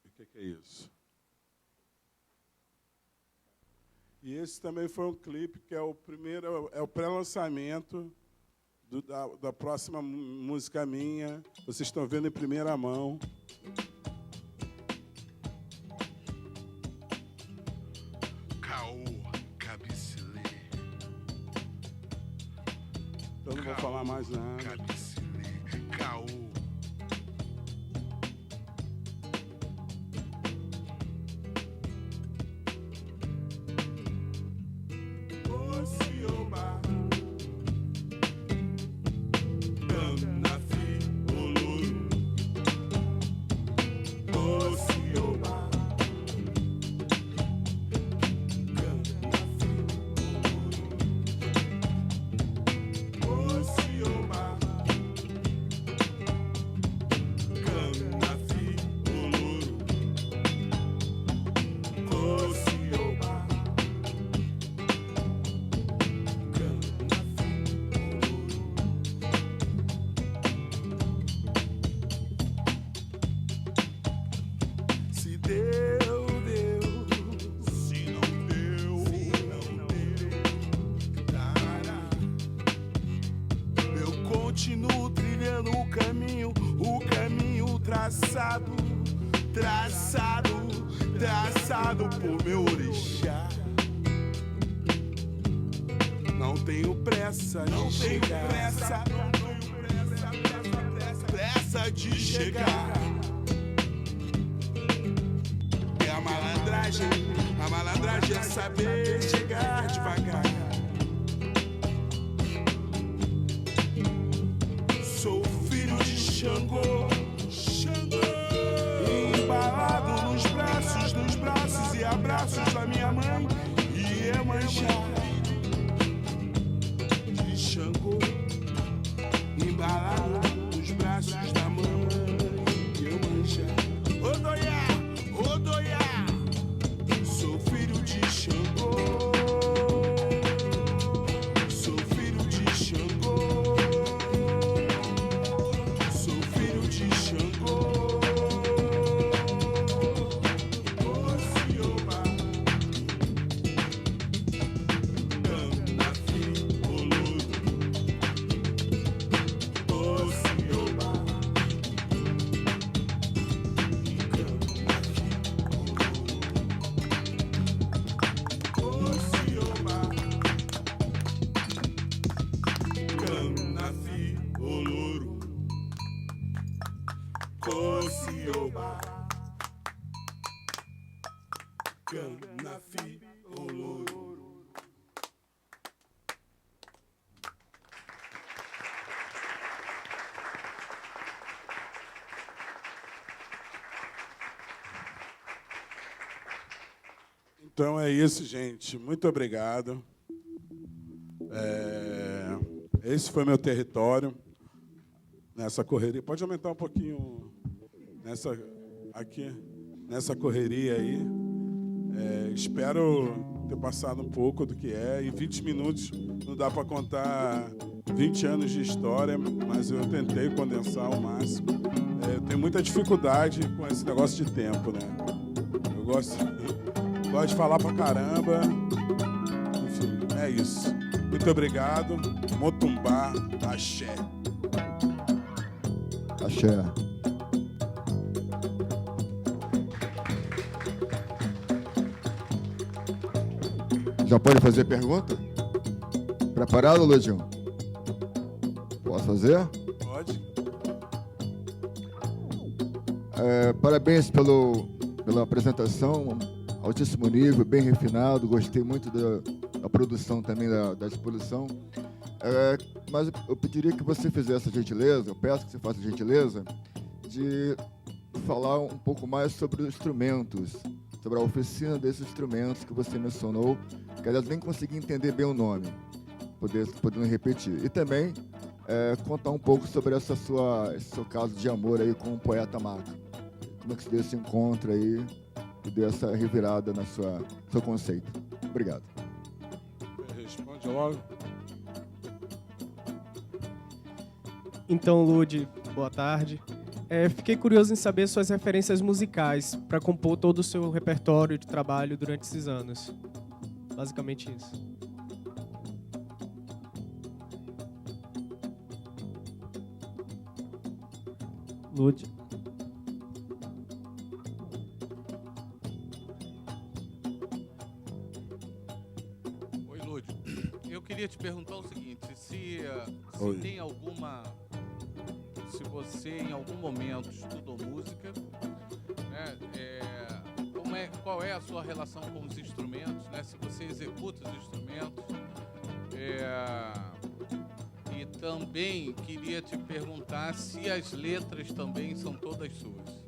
O que é isso? E esse também foi um clipe que é o primeiro, é o pré-lançamento da próxima música minha. Vocês estão vendo em primeira mão. Caô, cabecilê. Então não vou falar mais nada. Cabecilê, caô. Ocioba. Traçado por meu orixá. Não tenho pressa de chegar. É a malandragem é saber chegar devagar. Sou filho de Xangô, embalado nos braços e abraços da minha mãe e Iemanjá. De Xangô, embalado nos braços da mãe e Iemanjá. Odoiá, sou filho de Xangô. Sou filho de Xangô. Sou filho de Xangô. Ocioba, Canafi, Oloro. Então é isso, gente. Muito obrigado. Esse foi meu território, nessa correria. Pode aumentar um pouquinho nessa correria aí. Espero ter passado um pouco do que é. Em 20 minutos não dá para contar 20 anos de história, mas eu tentei condensar ao máximo. Eu tenho muita dificuldade com esse negócio de tempo, né? Eu gosto de falar pra caramba. Enfim, é isso. Muito obrigado. Motumbá, axé. Axé. Já pode fazer pergunta? Preparado, Ludinho? Posso fazer? Pode. Parabéns pela apresentação, altíssimo nível, bem refinado. Gostei muito da produção também da exposição. Mas eu pediria que você fizesse a gentileza, eu peço que você faça a gentileza, de falar um pouco mais sobre os instrumentos, sobre a oficina desses instrumentos que você mencionou, que aliás nem consegui entender bem o nome, podendo repetir. E também contar um pouco sobre esse seu caso de amor aí com o poeta Maca. Como é que se deu esse encontro aí e deu essa revirada no seu conceito. Obrigado. Responde logo. Então, Lud, boa tarde. Fiquei curioso em saber suas referências musicais para compor todo o seu repertório de trabalho durante esses anos. Basicamente isso. Lud. Oi, Lud. Eu queria te perguntar o seguinte, se tem alguma... Se você em algum momento estudou música, né, qual é a sua relação com os instrumentos, né, se você executa os instrumentos, e também queria te perguntar se as letras também são todas suas.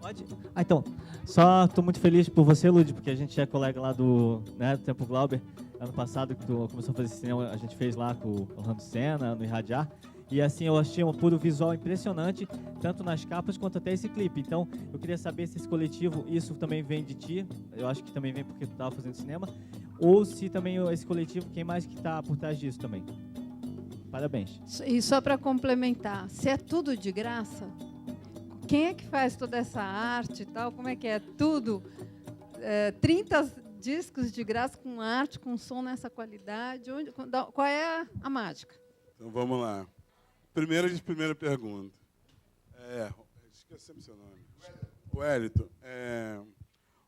Pode? Então, só estou muito feliz por você, Lud, porque a gente é colega lá do Tempo Glauber. Ano passado, que tu começou a fazer cinema, a gente fez lá com o Orlando Senna, no Irradiar. E assim, eu achei um puro visual impressionante, tanto nas capas quanto até esse clipe. Então, eu queria saber se esse coletivo, isso também vem de ti. Eu acho que também vem porque tu estava fazendo cinema. Ou se também esse coletivo, quem mais que está por trás disso também. Parabéns. E só para complementar, se é tudo de graça, quem é que faz toda essa arte e tal? Como é que é? Tudo? 30 discos de graça, com arte, com som nessa qualidade. Qual é a mágica? Então, vamos lá. Primeira pergunta. Esqueci seu nome. Wellington.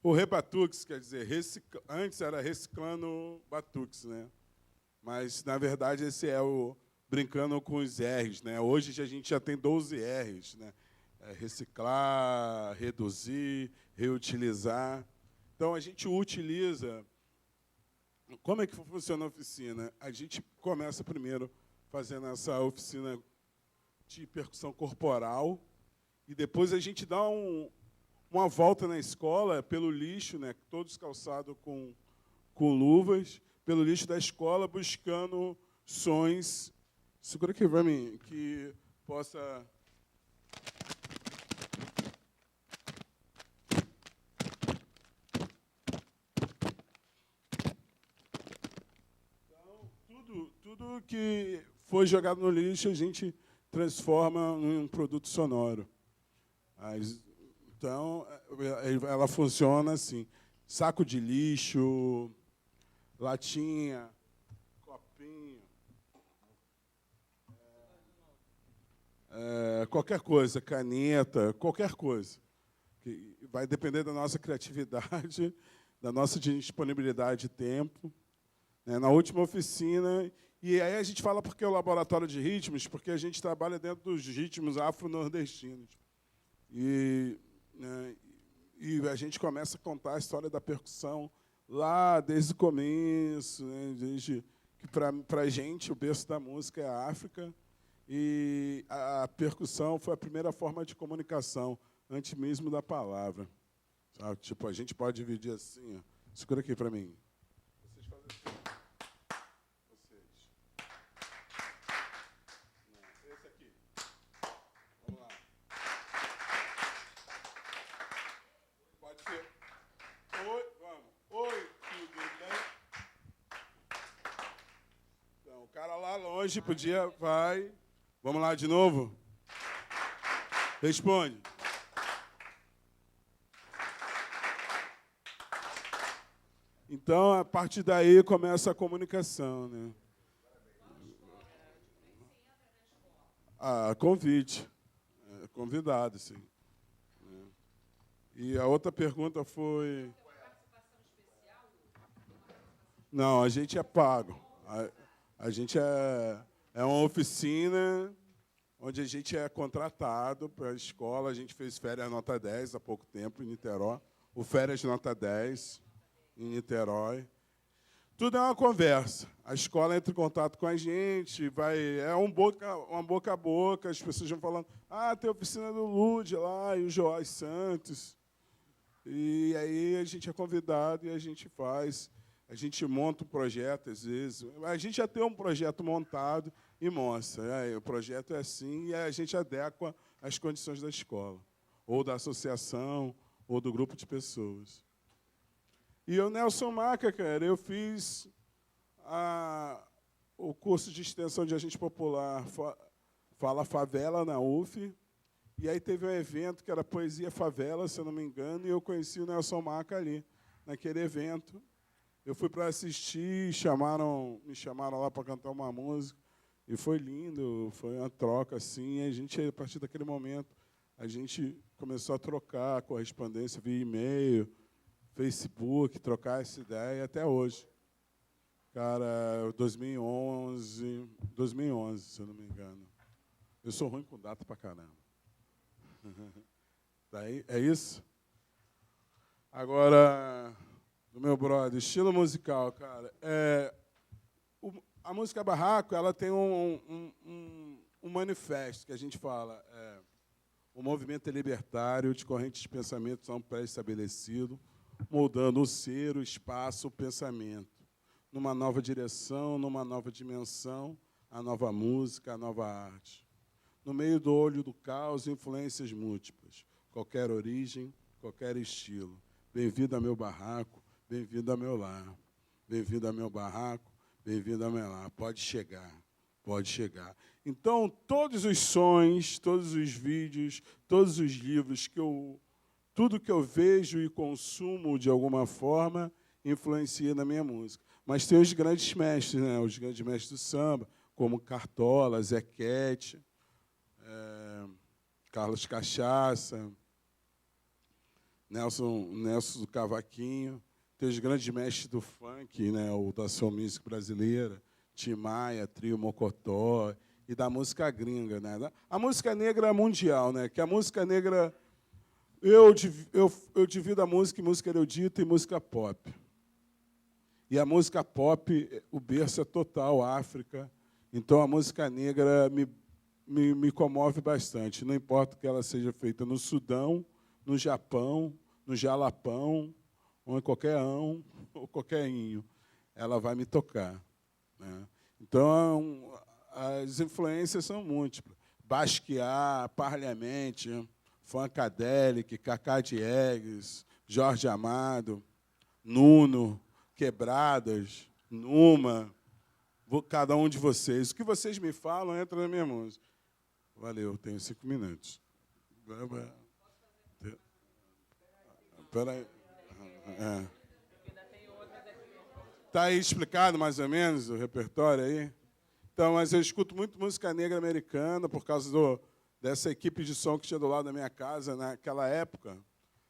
O Rebatuques, quer dizer, antes era Reciclando Batuques, né? Mas, na verdade, esse é o brincando com os R's, né? Hoje a gente já tem 12 R's, né? Reciclar, reduzir, reutilizar. Então, a gente utiliza... Como é que funciona a oficina? A gente começa primeiro fazendo essa oficina de percussão corporal e depois a gente dá uma volta na escola pelo lixo, né, todos calçados com luvas, pelo lixo da escola, buscando sons... Segura aqui para mim, que possa... Tudo que foi jogado no lixo, a gente transforma em um produto sonoro. Então, ela funciona assim. Saco de lixo, latinha, copinho, qualquer coisa, caneta, qualquer coisa. Que vai depender da nossa criatividade, da nossa disponibilidade de tempo. Na última oficina, e aí a gente fala porque é o laboratório de ritmos, porque a gente trabalha dentro dos ritmos afro-nordestinos. E a gente começa a contar a história da percussão lá desde o começo, né, desde que, para a gente, o berço da música é a África, e a percussão foi a primeira forma de comunicação, antes mesmo da palavra. Sabe? Tipo, a gente pode dividir assim, ó. Segura aqui para mim. Vocês fazem Hoje podia, vai. Vamos lá de novo? Responde. Então, a partir daí começa a comunicação, né? Convite. Convidado, sim. E a outra pergunta foi... Não, a gente é pago. A gente é uma oficina onde a gente é contratado para a escola. A gente fez Férias Nota 10 há pouco tempo em Niterói. O Férias Nota 10 em Niterói. Tudo é uma conversa. A escola entra em contato com a gente, uma boca a boca, as pessoas vão falando, tem a oficina do Lud lá, e o Joás Santos. E aí a gente é convidado e a gente faz. A gente monta um projeto, às vezes. A gente já tem um projeto montado e mostra. O projeto é assim e a gente adequa às condições da escola, ou da associação, ou do grupo de pessoas. E o Nelson Maca, cara, eu fiz o curso de extensão de agente popular Fala Favela na UF, e aí teve um evento que era Poesia Favela, se eu não me engano, e eu conheci o Nelson Maca ali, naquele evento. Eu fui para assistir, me chamaram lá para cantar uma música, e foi lindo, foi uma troca assim, e a gente, a partir daquele momento, a gente começou a trocar correspondência via e-mail, Facebook, trocar essa ideia até hoje. Cara, 2011, se eu não me engano. Eu sou ruim com data pra caramba. Daí, é isso? Agora, do meu brother, estilo musical, cara. A música barraco, ela tem um manifesto que a gente fala. O movimento é libertário, de correntes de pensamento são pré-estabelecidos, moldando o ser, o espaço, o pensamento, numa nova direção, numa nova dimensão, a nova música, a nova arte. No meio do olho do caos, influências múltiplas, qualquer origem, qualquer estilo. Bem-vindo ao meu barraco, bem-vindo ao meu lar. Bem-vindo ao meu barraco, bem-vindo ao meu lar. Pode chegar, pode chegar. Então, todos os sons, todos os vídeos, todos os livros tudo que eu vejo e consumo de alguma forma influencia na minha música. Mas tem os grandes mestres, né? Os grandes mestres do samba, como Cartola, Zequete, Carlos Cachaça, Nelson do Cavaquinho. Tem os grandes mestres do funk, né? O da soul music brasileira, Tim Maia, Trio Mocotó, e da música gringa, né? A música negra mundial, né? Que a música negra... Eu divido a música em música erudita e música pop. E a música pop, o berço é total, África. Então, a música negra me comove bastante. Não importa que ela seja feita no Sudão, no Japão, no Jalapão, ou em ou qualquer inho. Ela vai me tocar, né? Então, as influências são múltiplas. Basquiat, Parliamente, Funkadelic, Cacá Diegues, Jorge Amado, Nuno, Quebradas, Numa, cada um de vocês. O que vocês me falam entra na minha música. Valeu, tenho 5 minutos. Espera aí. Está aí explicado mais ou menos o repertório aí? Então, mas eu escuto muito música negra americana por causa dessa equipe de som que tinha do lado da minha casa naquela época,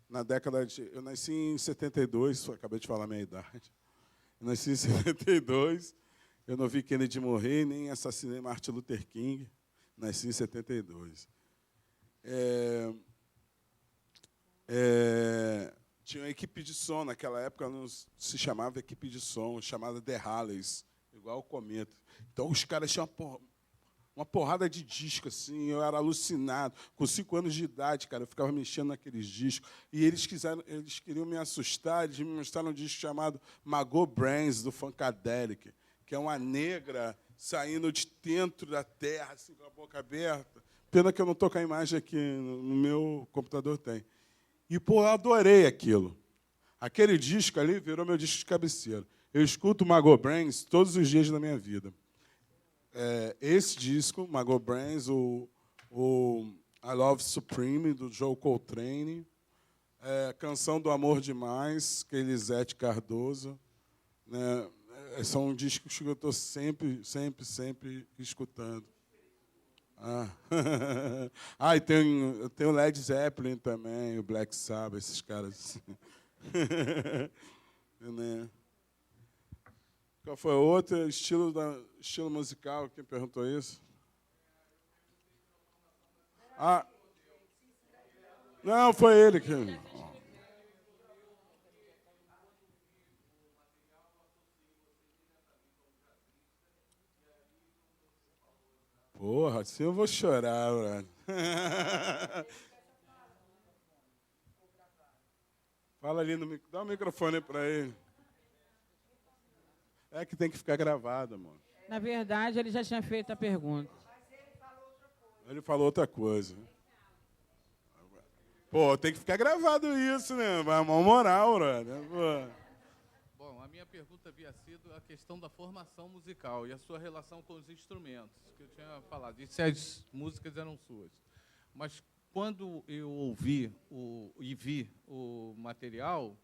na década de... Eu nasci em 72, acabei de falar a minha idade. Eu nasci em 72, eu não vi Kennedy morrer, nem assassinei Martin Luther King. Nasci em 72. Tinha uma equipe de som, naquela época não se chamava equipe de som, chamada The Halleys, igual o Cometa. Então, os caras tinham uma porrada de disco, assim, eu era alucinado. Com 5 anos de idade, cara, eu ficava mexendo naqueles discos. E eles queriam me assustar, eles me mostraram um disco chamado Margot Brains, do Funkadelic, que é uma negra saindo de dentro da terra, assim, com a boca aberta. Pena que eu não estou com a imagem aqui, no meu computador tem. E, pô, eu adorei aquilo. Aquele disco ali virou meu disco de cabeceira. Eu escuto Margot Brains todos os dias da minha vida. esse disco, Mago Brains, o I Love Supreme, do Joe Coltrane, Canção do Amor Demais, que é Elisete Cardoso, né? São discos que eu estou sempre escutando. E tem o Led Zeppelin também, o Black Sabbath, esses caras. Né? Qual foi o outro estilo musical? Quem perguntou isso? Não, foi ele que... Porra, assim eu vou chorar, mano. Fala ali, dá o microfone para ele. É que tem que ficar gravado, mano. Na verdade, ele já tinha feito a pergunta. Ele falou outra coisa. Pô, tem que ficar gravado isso, né? Vai uma moral, né? Bom, a minha pergunta havia sido a questão da formação musical e a sua relação com os instrumentos, que eu tinha falado, e se as músicas eram suas. Mas quando eu ouvi e vi o material,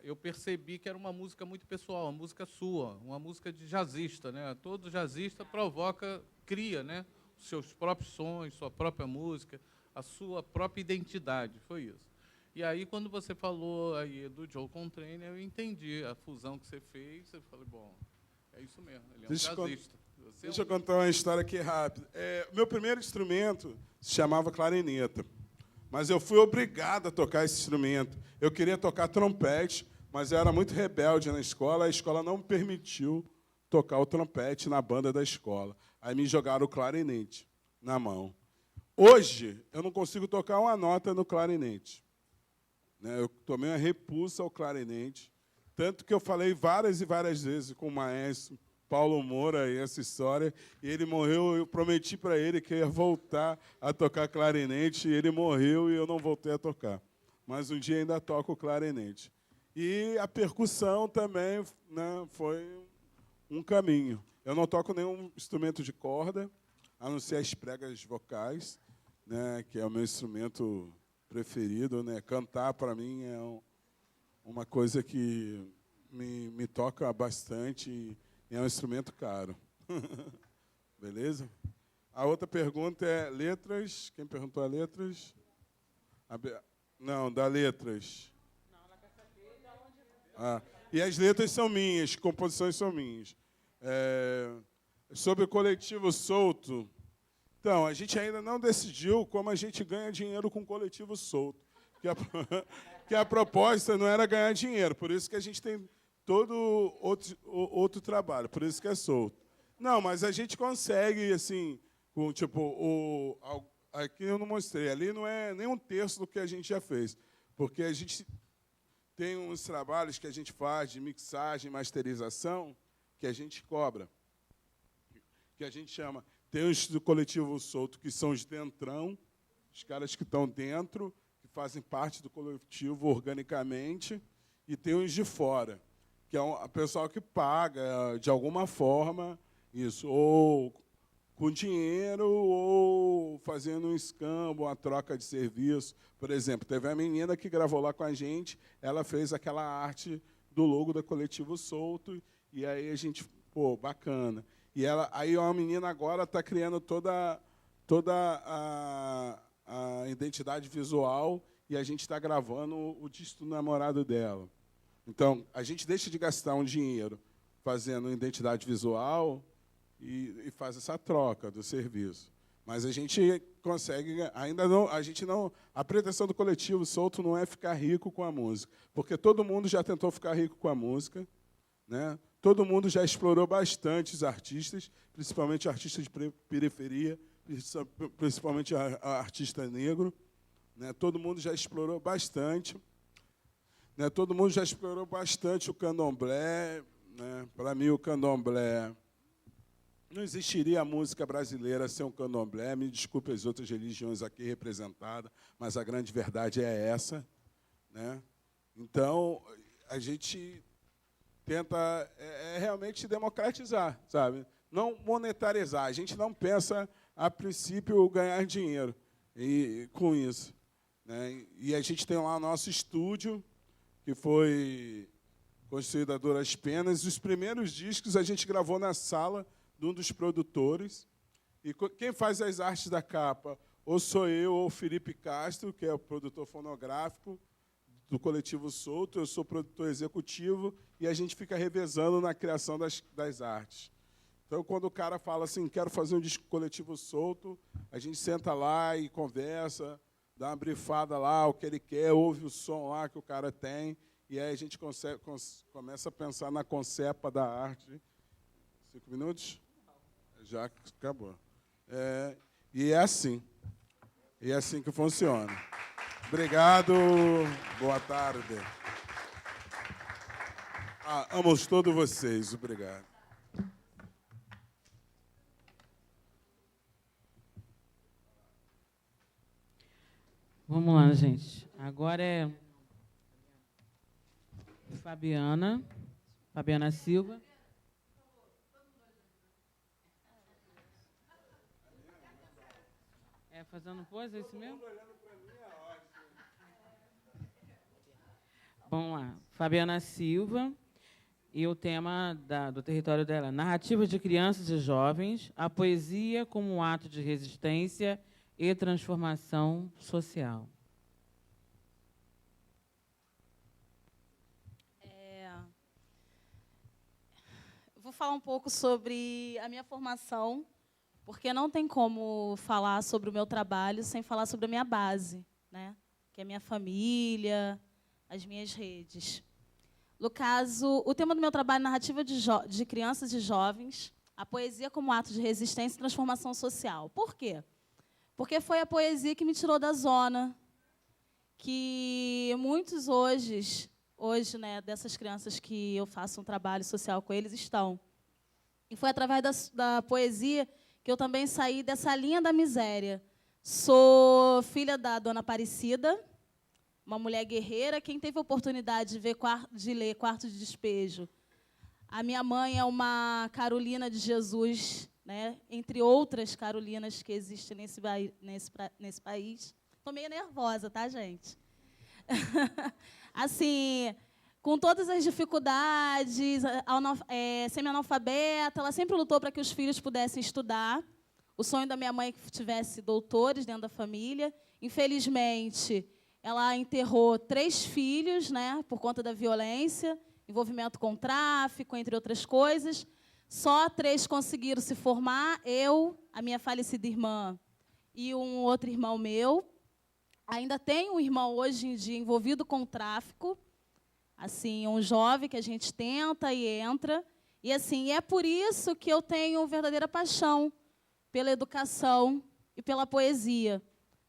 eu percebi que era uma música muito pessoal, uma música sua, uma música de jazzista, né? Todo jazzista cria, né, os seus próprios sons, sua própria música, a sua própria identidade, foi isso. E aí, quando você falou aí do Joe Coltrane, eu entendi a fusão que você fez, eu falei, bom, é isso mesmo, ele é um jazzista. Deixa eu contar uma história aqui rápida. Meu primeiro instrumento se chamava clarineta, mas eu fui obrigado a tocar esse instrumento. Eu queria tocar trompete, mas eu era muito rebelde na escola, a escola não me permitiu tocar o trompete na banda da escola. Aí me jogaram o clarinete na mão. Hoje, eu não consigo tocar uma nota no clarinete. Eu tomei uma repulsa ao clarinete, tanto que eu falei várias e várias vezes com o maestro Paulo Moura e essa história, e ele morreu, eu prometi para ele que eu ia voltar a tocar clarinete, e ele morreu e eu não voltei a tocar. Mas um dia ainda toco clarinete. E a percussão também, né, foi um caminho. Eu não toco nenhum instrumento de corda, a não ser as pregas vocais, né, que é o meu instrumento preferido, né? Cantar, para mim, é uma coisa que me toca bastante e é um instrumento caro. Beleza? A outra pergunta é letras. Quem perguntou a letras? Não, da letras. Não, ela quer saber de onde... E as letras são minhas, composições são minhas. Sobre o coletivo solto, então, a gente ainda não decidiu como a gente ganha dinheiro com o coletivo solto. Que a proposta não era ganhar dinheiro, por isso que a gente tem todo outro trabalho, por isso que é solto. Não, mas a gente consegue, assim, com, tipo, aqui eu não mostrei, ali não é nem um terço do que a gente já fez, porque a gente tem uns trabalhos que a gente faz de mixagem, masterização, que a gente cobra, que a gente chama... Tem os do coletivo solto, que são os dentrão, os caras que estão dentro, que fazem parte do coletivo organicamente, e tem os de fora, que é o pessoal que paga, de alguma forma, isso, ou com dinheiro, ou fazendo um escambo, uma troca de serviço. Por exemplo, teve a menina que gravou lá com a gente, ela fez aquela arte do logo do coletivo solto, e aí a gente, pô, bacana. E aí uma menina agora está criando toda a identidade visual e a gente está gravando o disco do namorado dela. Então, a gente deixa de gastar um dinheiro fazendo identidade visual e faz essa troca do serviço. Mas a gente consegue, ainda não, a pretensão do coletivo solto não é ficar rico com a música, porque todo mundo já tentou ficar rico com a música, né? Todo mundo já explorou bastante os artistas, principalmente artistas de periferia, principalmente artista negro, né? Todo mundo já explorou bastante, né? Todo mundo já explorou bastante o candomblé, né? Para mim, o candomblé não existiria a música brasileira sem o candomblé. Me desculpe as outras religiões aqui representadas, mas a grande verdade é essa, né? Então, a gente tenta realmente democratizar, sabe? não monetarizar. A gente não pensa, a princípio, ganhar dinheiro com isso, né? E a gente tem lá o nosso estúdio, que foi construído a duras penas. Os primeiros discos a gente gravou na sala de um dos produtores. E quem faz as artes da capa ou sou eu ou o Felipe Castro, que é o produtor fonográfico do Coletivo Solto. Eu sou produtor executivo e a gente fica revezando na criação das artes. Então, quando o cara fala assim, quero fazer um disco Coletivo Solto, a gente senta lá e conversa, dá uma brifada lá, o que ele quer, ouve o som lá que o cara tem, e aí a gente começa a pensar na concepa da arte. 5 minutos? Já acabou. E é assim. E é assim que funciona. Obrigado. Boa tarde. Amo todos vocês. Obrigado. Vamos lá, gente. Agora é Fabiana Silva. Fazendo pose, é isso mesmo? Vamos lá. Fabiana Silva. E o tema do território dela, narrativa de crianças e jovens, a poesia como um ato de resistência e transformação social. Vou falar um pouco sobre a minha formação, porque não tem como falar sobre o meu trabalho sem falar sobre a minha base, né? Que é a minha família, as minhas redes. No caso, o tema do meu trabalho, narrativa de crianças e jovens, a poesia como ato de resistência e transformação social. Por quê? Porque foi a poesia que me tirou da zona, que muitos hoje, né, dessas crianças que eu faço um trabalho social com eles estão. E foi através da poesia que eu também saí dessa linha da miséria. Sou filha da dona Aparecida, uma mulher guerreira. Quem teve a oportunidade de ler Quarto de Despejo? A minha mãe é uma Carolina de Jesus, né? Entre outras Carolinas que existem nesse país. Estou meio nervosa, tá, gente? Assim, com todas as dificuldades, semi-analfabeta, ela sempre lutou para que os filhos pudessem estudar. O sonho da minha mãe é que tivesse doutores dentro da família. Infelizmente, ela enterrou 3 filhos, né, por conta da violência, envolvimento com tráfico, entre outras coisas. Só 3 conseguiram se formar, eu, a minha falecida irmã e um outro irmão meu. Ainda tenho um irmão hoje em dia envolvido com o tráfico, assim, um jovem que a gente tenta e entra. E assim, é por isso que eu tenho verdadeira paixão pela educação e pela poesia,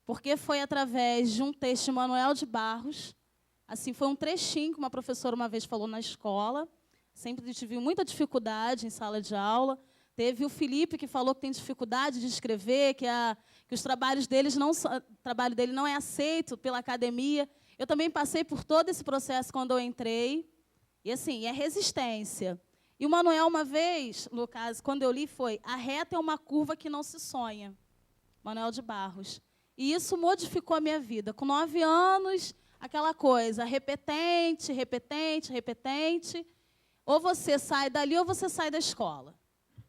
porque foi através de um texto de Manuel de Barros. Assim, foi um trechinho que uma professora uma vez falou na escola. Sempre tive muita dificuldade em sala de aula. Teve o Felipe, que falou que tem dificuldade de escrever, que os trabalhos o trabalho dele não é aceito pela academia. Eu também passei por todo esse processo quando eu entrei. E, assim, é resistência. E o Manuel, uma vez, no caso, quando eu li, foi: a reta é uma curva que não se sonha. Manuel de Barros. E isso modificou a minha vida. Com 9 anos, aquela coisa, repetente, repetente, repetente. Ou você sai dali ou você sai da escola.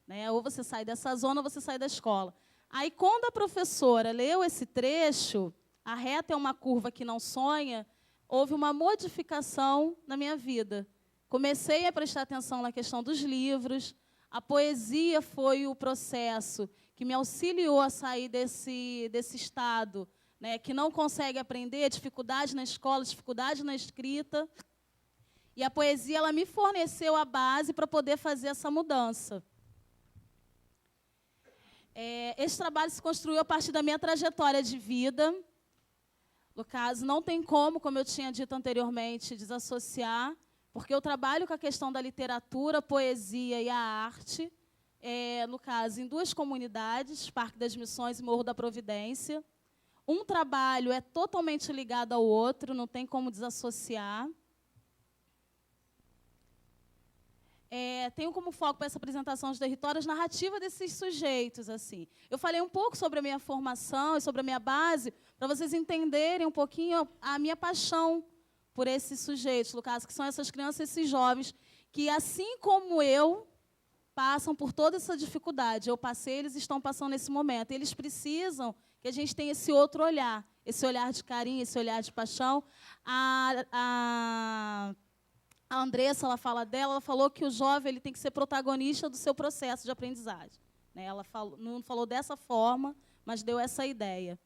Né? Ou você sai dessa zona ou você sai da escola. Aí, quando a professora leu esse trecho, a reta é uma curva que não sonha, houve uma modificação na minha vida. Comecei a prestar atenção na questão dos livros. A poesia foi o processo que me auxiliou a sair desse estado, né, que não consegue aprender, dificuldade na escola, dificuldade na escrita. E a poesia ela me forneceu a base para poder fazer essa mudança. Esse trabalho se construiu a partir da minha trajetória de vida. No caso, não tem como eu tinha dito anteriormente, desassociar, porque eu trabalho com a questão da literatura, a poesia e a arte, no caso, em 2 comunidades, Parque das Missões e Morro da Providência. Um trabalho é totalmente ligado ao outro, não tem como desassociar. tenho como foco para essa apresentação de territórios narrativa desses sujeitos. Assim. Eu falei um pouco sobre a minha formação e sobre a minha base, para vocês entenderem um pouquinho a minha paixão por esses sujeitos, no caso, que são essas crianças, esses jovens, que, assim como eu, passam por toda essa dificuldade. Eu passei, eles estão passando nesse momento. Eles precisam que a gente tenha esse outro olhar, esse olhar de carinho, esse olhar de paixão. A Andressa, ela falou que o jovem ele tem que ser protagonista do seu processo de aprendizagem. Né? Ela não falou dessa forma, mas deu essa ideia.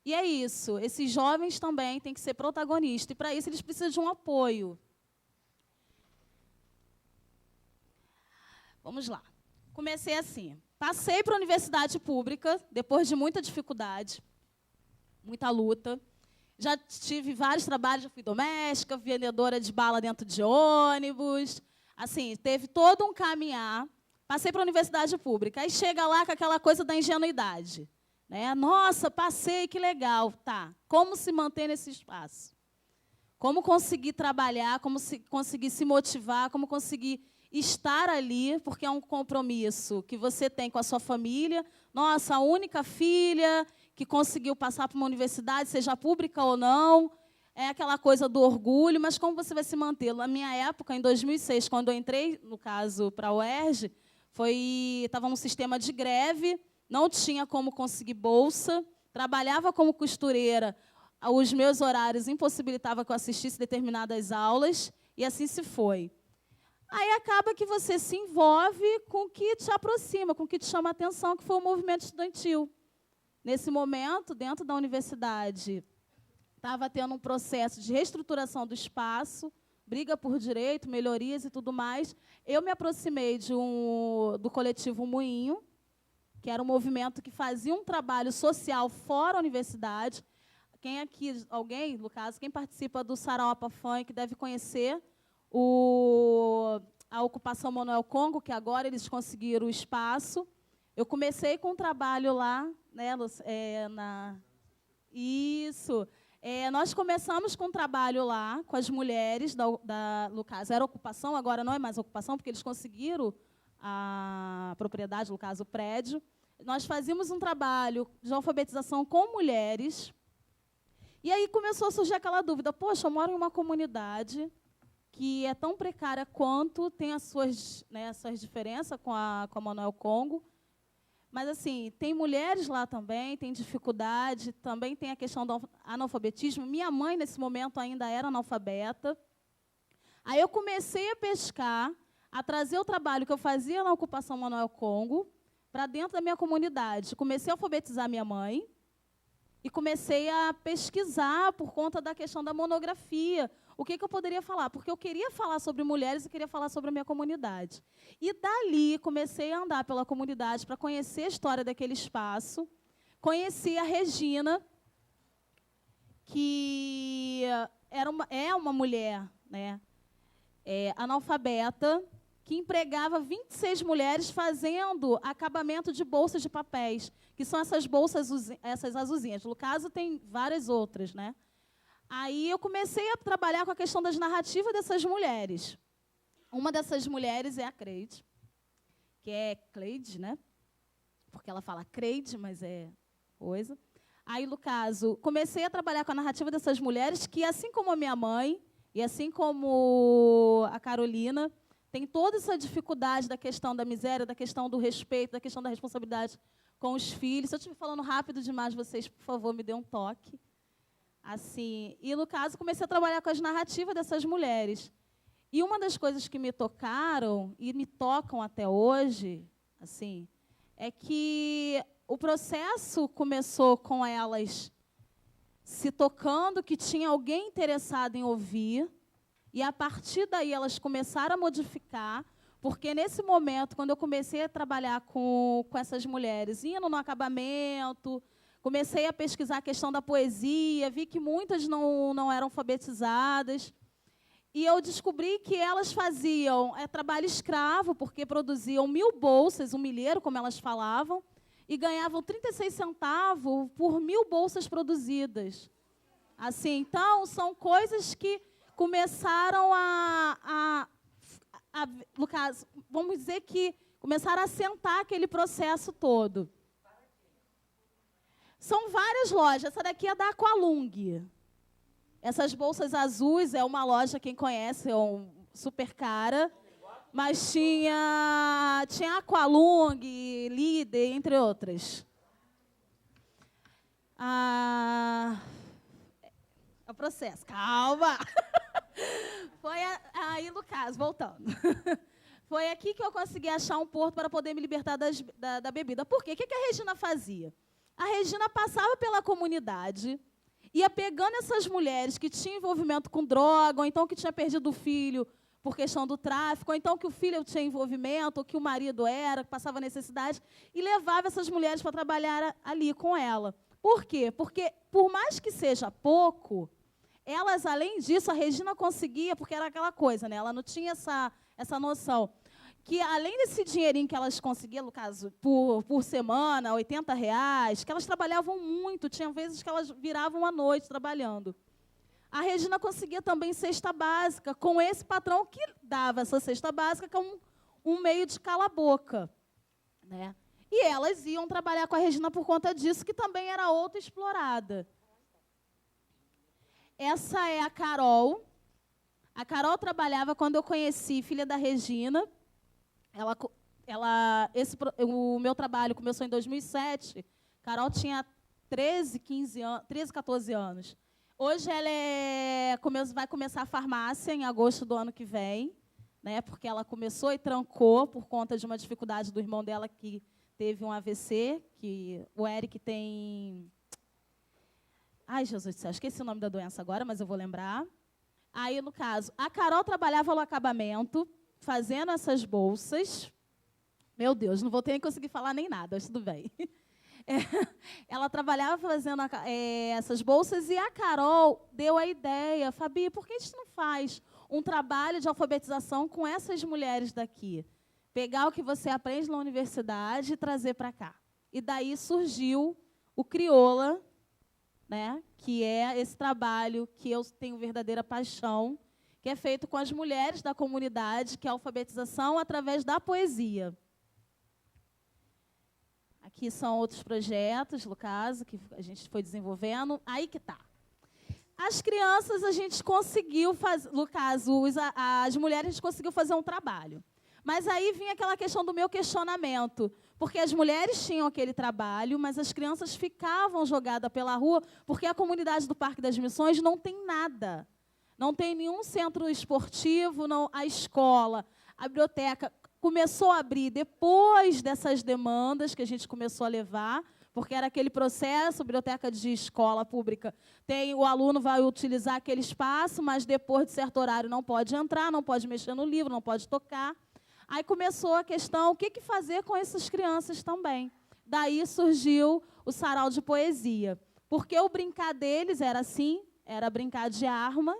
E é isso, esses jovens também têm que ser protagonistas, e, para isso, eles precisam de um apoio. Vamos lá. Comecei assim. Passei para a universidade pública, depois de muita dificuldade, muita luta. Já tive vários trabalhos, já fui doméstica, vendedora de bala dentro de ônibus. Assim, teve todo um caminhar. Passei para a universidade pública. Aí chega lá com aquela coisa da ingenuidade. Né? Nossa, passei, que legal. Tá. Como se manter nesse espaço? Como conseguir trabalhar, como conseguir se motivar, como conseguir estar ali, porque é um compromisso que você tem com a sua família. Nossa, a única filha que conseguiu passar por uma universidade, seja pública ou não, é aquela coisa do orgulho, mas como você vai se manter? Na minha época, em 2006, quando eu entrei, no caso, para a UERJ, estava num sistema de greve, não tinha como conseguir bolsa, trabalhava como costureira, os meus horários impossibilitavam que eu assistisse determinadas aulas, e assim se foi. Aí acaba que você se envolve com o que te aproxima, com o que te chama a atenção, que foi o movimento estudantil. Nesse momento, dentro da universidade, estava tendo um processo de reestruturação do espaço, briga por direito, melhorias e tudo mais. Eu me aproximei do coletivo Moinho, que era um movimento que fazia um trabalho social fora da universidade. Quem aqui, alguém, no caso, quem participa do Sarauapa Funk deve conhecer a ocupação Manuel Congo, que agora eles conseguiram o espaço. Eu comecei com um trabalho lá, né, Isso. Nós começamos com um trabalho lá, com as mulheres, no caso, era ocupação, agora não é mais ocupação, porque eles conseguiram a propriedade, no caso, o prédio. Nós fazíamos um trabalho de alfabetização com mulheres. E aí começou a surgir aquela dúvida, poxa, eu moro em uma comunidade que é tão precária quanto, tem as suas diferenças com a Manuel Congo. Mas, assim, tem mulheres lá também, tem dificuldade, também tem a questão do analfabetismo. Minha mãe, nesse momento, ainda era analfabeta. Aí eu comecei a pescar, a trazer o trabalho que eu fazia na ocupação Manuel Congo para dentro da minha comunidade. Comecei a alfabetizar minha mãe e comecei a pesquisar por conta da questão da monografia. O que eu poderia falar? Porque eu queria falar sobre mulheres e queria falar sobre a minha comunidade. E, dali, comecei a andar pela comunidade para conhecer a história daquele espaço. Conheci a Regina, que é uma mulher, né, analfabeta, que empregava 26 mulheres fazendo acabamento de bolsas de papéis, que são essas bolsas, essas azulzinhas. No caso, tem várias outras, né? Aí eu comecei a trabalhar com a questão das narrativas dessas mulheres. Uma dessas mulheres é a Creide, que é Cleide, né? Porque ela fala Creide, mas é coisa. Aí, no caso, comecei a trabalhar com a narrativa dessas mulheres que, assim como a minha mãe, e assim como a Carolina, tem toda essa dificuldade da questão da miséria, da questão do respeito, da questão da responsabilidade com os filhos. Se eu estiver falando rápido demais, vocês, por favor, me dêem um toque. Assim, e, no caso, comecei a trabalhar com as narrativas dessas mulheres. E uma das coisas que me tocaram, e me tocam até hoje, assim, é que o processo começou com elas se tocando que tinha alguém interessado em ouvir, e, a partir daí, elas começaram a modificar, porque, nesse momento, quando eu comecei a trabalhar com essas mulheres, indo no acabamento, comecei a pesquisar a questão da poesia, vi que muitas não eram alfabetizadas. E eu descobri que elas faziam trabalho escravo, porque produziam 1000 bolsas, um milheiro, como elas falavam, e ganhavam 36 centavos por 1000 bolsas produzidas. Assim, então, são coisas que começaram a no caso, vamos dizer que começaram a sentar aquele processo todo. São várias lojas. Essa daqui é da Aqualung. Essas bolsas azuis é uma loja, quem conhece, é super cara. Mas tinha Aqualung, Líder, entre outras. É o processo. Calma! Foi aí, no caso, voltando. Foi aqui que eu consegui achar um porto para poder me libertar da bebida. Por quê? O que a Regina fazia? A Regina passava pela comunidade, ia pegando essas mulheres que tinham envolvimento com droga, ou então que tinha perdido o filho por questão do tráfico, ou então que o filho tinha envolvimento, ou que o marido era, que passava necessidade, e levava essas mulheres para trabalhar ali com ela. Por quê? Porque, por mais que seja pouco, elas, além disso, a Regina conseguia, porque era aquela coisa, né? Ela não tinha essa noção, que além desse dinheirinho que elas conseguiam, no caso, por semana, R$80, que elas trabalhavam muito, tinha vezes que elas viravam à noite trabalhando. A Regina conseguia também cesta básica, com esse patrão que dava essa cesta básica como um meio de cala-boca, né? E elas iam trabalhar com a Regina por conta disso, que também era outra explorada. Essa é a Carol. A Carol trabalhava, quando eu conheci, filha da Regina. O meu trabalho começou em 2007. Carol tinha 13, 14 anos. Hoje ela vai começar a farmácia em agosto do ano que vem, né, porque ela começou e trancou por conta de uma dificuldade do irmão dela que teve um AVC, que o Eric tem... Ai, Jesus do céu, esqueci o nome da doença agora, mas eu vou lembrar. Aí, no caso, a Carol trabalhava no acabamento, fazendo essas bolsas. Meu Deus, não vou ter nem conseguir falar nem nada, mas tudo bem. Ela trabalhava fazendo essas bolsas e a Carol deu a ideia, Fabi, por que a gente não faz um trabalho de alfabetização com essas mulheres daqui? Pegar o que você aprende na universidade e trazer para cá. E daí surgiu o Crioula, né, que é esse trabalho que eu tenho verdadeira paixão, que é feito com as mulheres da comunidade, que é a alfabetização através da poesia. Aqui são outros projetos, no caso, que a gente foi desenvolvendo. Aí que está. As crianças, a gente conseguiu fazer, no caso, as mulheres, a gente conseguiu fazer um trabalho. Mas aí vinha aquela questão do meu questionamento, porque as mulheres tinham aquele trabalho, mas as crianças ficavam jogadas pela rua, porque a comunidade do Parque das Missões não tem nada. Não tem nenhum centro esportivo, não, a escola, a biblioteca começou a abrir depois dessas demandas que a gente começou a levar, porque era aquele processo, biblioteca de escola pública, o aluno vai utilizar aquele espaço, mas depois de certo horário não pode entrar, não pode mexer no livro, não pode tocar. Aí começou a questão, o que fazer com essas crianças também. Daí surgiu o sarau de poesia, porque o brincar deles era assim, era brincar de arma.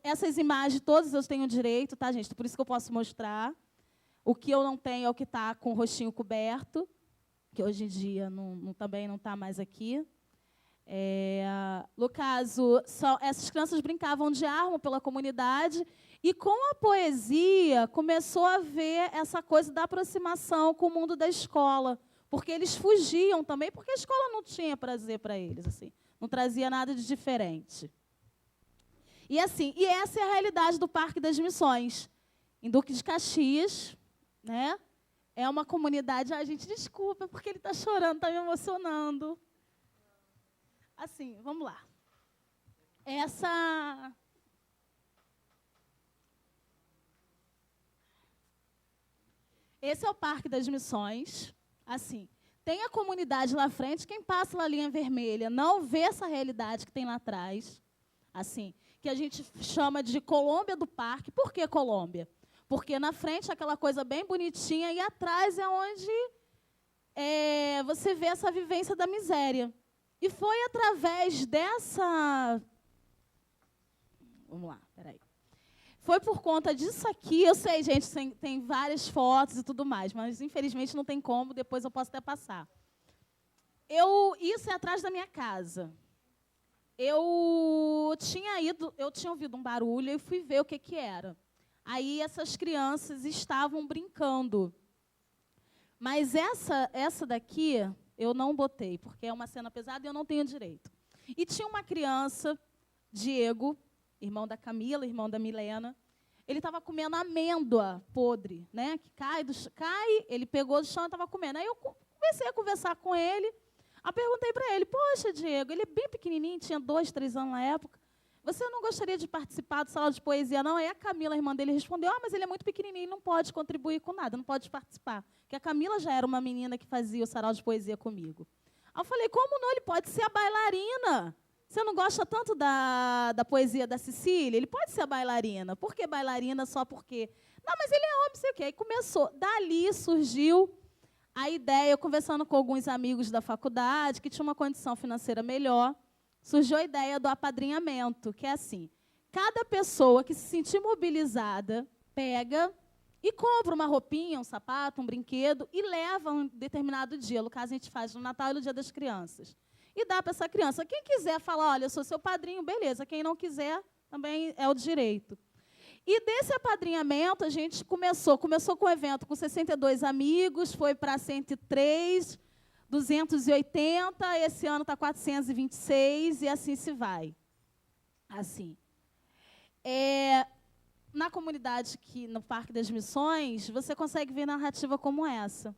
Essas imagens todas eu tenho direito, tá, gente? Por isso que eu posso mostrar. O que eu não tenho é o que está com o rostinho coberto, que hoje em dia também não está mais aqui. No caso, essas crianças brincavam de arma pela comunidade, e com a poesia começou a ver essa coisa da aproximação com o mundo da escola, porque eles fugiam também, porque a escola não tinha prazer para eles, assim, não trazia nada de diferente. E essa é a realidade do Parque das Missões, em Duque de Caxias, né? É uma comunidade... Ai, gente, desculpa, porque ele está chorando, está me emocionando. Assim, vamos lá. Esse é o Parque das Missões. Assim, tem a comunidade lá à frente, quem passa na linha vermelha não vê essa realidade que tem lá atrás. Assim, que a gente chama de Colômbia do Parque. Por que Colômbia? Porque na frente é aquela coisa bem bonitinha e atrás é onde você vê essa vivência da miséria. E foi através dessa... Vamos lá, peraí. Foi por conta disso aqui, eu sei, gente, tem várias fotos e tudo mais, mas infelizmente não tem como, depois eu posso até passar. Isso é atrás da minha casa. Eu tinha ouvido um barulho e fui ver o que era. Aí essas crianças estavam brincando. Mas essa daqui eu não botei, porque é uma cena pesada e eu não tenho direito. E tinha uma criança, Diego, irmão da Camila, irmão da Milena, ele estava comendo amêndoa podre, né? Que cai, ele pegou do chão e estava comendo. Aí eu comecei a conversar com ele, eu perguntei para ele, poxa, Diego, ele é bem pequenininho, tinha 2, 3 anos na época, você não gostaria de participar do Sarau de Poesia, não? Aí a Camila, a irmã dele, respondeu, mas ele é muito pequenininho, não pode contribuir com nada, não pode participar. Porque a Camila já era uma menina que fazia o Sarau de Poesia comigo. Aí eu falei, como não? Ele pode ser a bailarina. Você não gosta tanto da poesia da Cecília? Ele pode ser a bailarina. Por que bailarina só porque? Não, mas ele é homem, não sei o quê. Aí começou. Dali surgiu a ideia, eu conversando com alguns amigos da faculdade, que tinham uma condição financeira melhor, surgiu a ideia do apadrinhamento, que é assim, cada pessoa que se sentir mobilizada, pega e compra uma roupinha, um sapato, um brinquedo, e leva um determinado dia. No caso, a gente faz no Natal e no Dia das Crianças. E dá para essa criança. Quem quiser falar, olha, eu sou seu padrinho, beleza. Quem não quiser, também é o direito. E desse apadrinhamento, a gente começou com o evento com 62 amigos, foi para 103, 280, esse ano está 426, e assim se vai. Assim. Na comunidade, no Parque das Missões, você consegue ver narrativa como essa.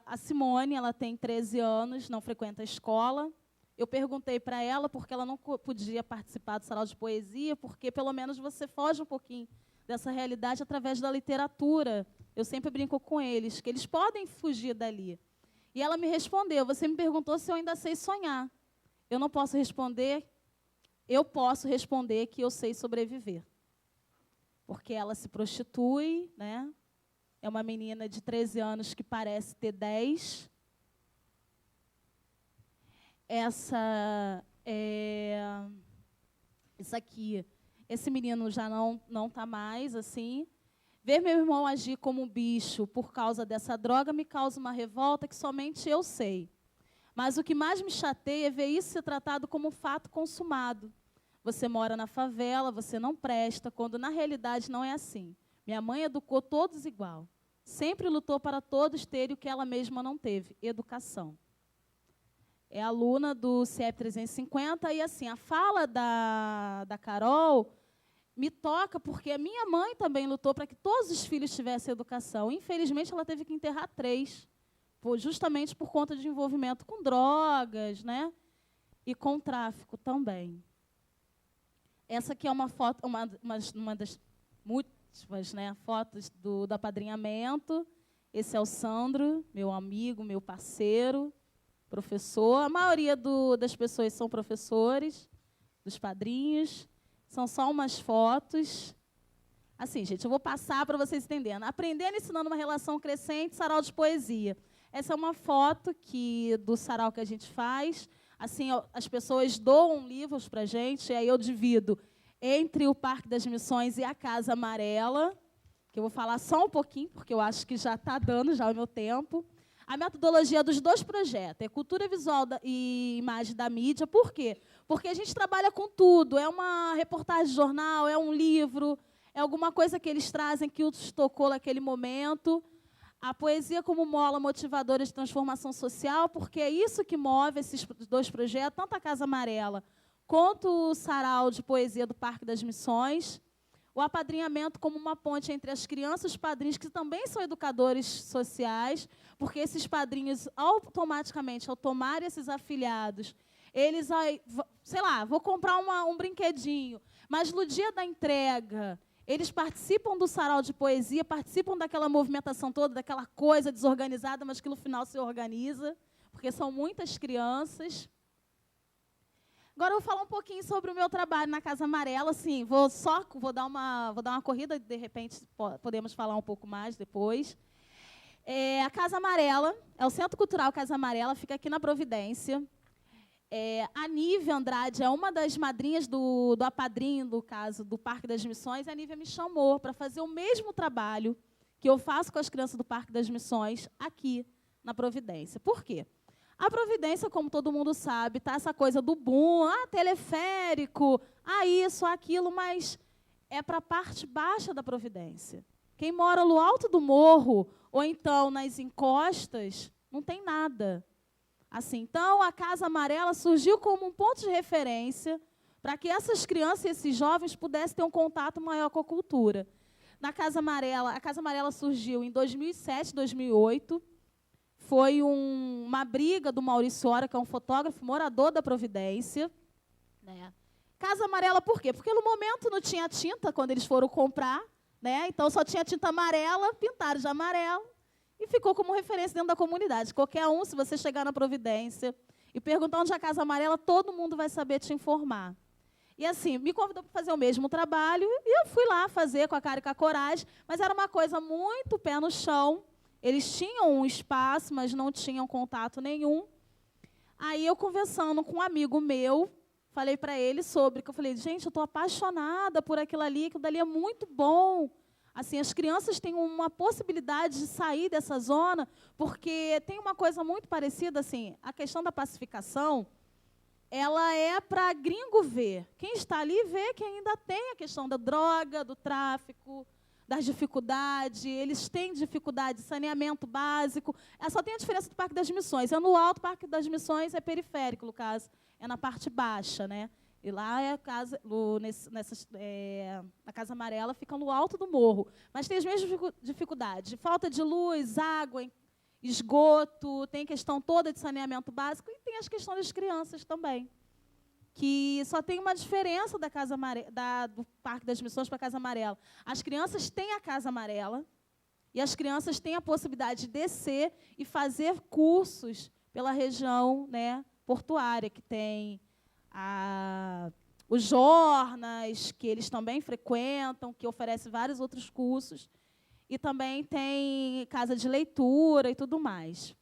A Simone, ela tem 13 anos, não frequenta a escola. Eu perguntei para ela porque ela não podia participar do Sarau de Poesia, porque pelo menos você foge um pouquinho dessa realidade através da literatura. Eu sempre brinco com eles, que eles podem fugir dali. E ela me respondeu, você me perguntou se eu ainda sei sonhar. Eu não posso responder, eu posso responder que eu sei sobreviver. Porque ela se prostitui, né? É uma menina de 13 anos que parece ter 10. Isso aqui, esse menino já não está mais assim. Ver meu irmão agir como um bicho por causa dessa droga me causa uma revolta que somente eu sei. Mas o que mais me chateia é ver isso ser tratado como um fato consumado. Você mora na favela, você não presta, quando na realidade não é assim. Minha mãe educou todos igual. Sempre lutou para todos terem o que ela mesma não teve, educação. É aluna do CIEP 350, e assim, a fala da Carol me toca porque a minha mãe também lutou para que todos os filhos tivessem educação. Infelizmente, ela teve que enterrar 3, justamente por conta de envolvimento com drogas, né? E com tráfico também. Essa aqui é uma foto, uma das múltiplas, né, fotos do apadrinhamento. Esse é o Sandro, meu amigo, meu parceiro, professor. A maioria das pessoas são professores, dos padrinhos. São só umas fotos. Assim, gente, eu vou passar para vocês entenderem. Aprendendo e ensinando uma relação crescente, sarau de poesia. Essa é uma foto do sarau que a gente faz. Assim, as pessoas doam livros para a gente, e aí eu divido entre o Parque das Missões e a Casa Amarela, que eu vou falar só um pouquinho, porque eu acho que já está dando já o meu tempo. A metodologia dos 2 projetos é cultura visual e imagem da mídia. Por quê? Porque a gente trabalha com tudo. É uma reportagem de jornal, é um livro, é alguma coisa que eles trazem que os tocou naquele momento. A poesia como mola motivadora de transformação social, porque é isso que move esses 2 projetos, tanto a Casa Amarela quanto o Sarau de Poesia do Parque das Missões. O apadrinhamento como uma ponte entre as crianças e os padrinhos, que também são educadores sociais, porque esses padrinhos, automaticamente, ao tomarem esses afiliados, eles, sei lá, vou comprar um brinquedinho, mas no dia da entrega, eles participam do Sarau de Poesia, participam daquela movimentação toda, daquela coisa desorganizada, mas que no final se organiza, porque são muitas crianças. Agora eu vou falar um pouquinho sobre o meu trabalho na Casa Amarela. Assim, vou dar uma corrida, de repente podemos falar um pouco mais depois. A Casa Amarela, é o Centro Cultural Casa Amarela, fica aqui na Providência. A Nívia Andrade é uma das madrinhas do apadrinho, do caso, do Parque das Missões. A Nívia me chamou para fazer o mesmo trabalho que eu faço com as crianças do Parque das Missões aqui na Providência. Por quê? A Providência, como todo mundo sabe, tá essa coisa do boom, teleférico, isso, aquilo, mas é para a parte baixa da Providência. Quem mora no alto do morro, ou então nas encostas, não tem nada. Assim, então, a Casa Amarela surgiu como um ponto de referência para que essas crianças e esses jovens pudessem ter um contato maior com a cultura. A Casa Amarela surgiu em 2007, 2008. Foi uma briga do Maurício Ora, que é um fotógrafo morador da Providência. Né? Casa Amarela por quê? Porque no momento não tinha tinta quando eles foram comprar, né? Então só tinha tinta amarela, pintaram de amarelo e ficou como referência dentro da comunidade. Qualquer um, se você chegar na Providência e perguntar onde é a Casa Amarela, todo mundo vai saber te informar. E assim, me convidou para fazer o mesmo trabalho e eu fui lá fazer com a cara e com a coragem, mas era uma coisa muito pé no chão. Eles tinham um espaço, mas não tinham contato nenhum. Aí eu conversando com um amigo meu, falei para ele sobre, que eu falei, gente, eu estou apaixonada por aquilo ali é muito bom. Assim, as crianças têm uma possibilidade de sair dessa zona, porque tem uma coisa muito parecida, assim, a questão da pacificação, ela é para gringo ver. Quem está ali vê que ainda tem a questão da droga, do tráfico, das dificuldades, eles têm dificuldade de saneamento básico. Só tem a diferença do Parque das Missões. É no alto, o Parque das Missões é periférico, no caso, é na parte baixa, né? E lá é a casa, a Casa Amarela fica no alto do morro. Mas tem as mesmas dificuldades, falta de luz, água, esgoto, tem questão toda de saneamento básico e tem as questões das crianças também. Que só tem uma diferença da Casa do Parque das Missões para a Casa Amarela. As crianças têm a Casa Amarela e as crianças têm a possibilidade de descer e fazer cursos pela região, né, portuária, que tem os jornas, que eles também frequentam, que oferece vários outros cursos. E também tem casa de leitura e tudo mais.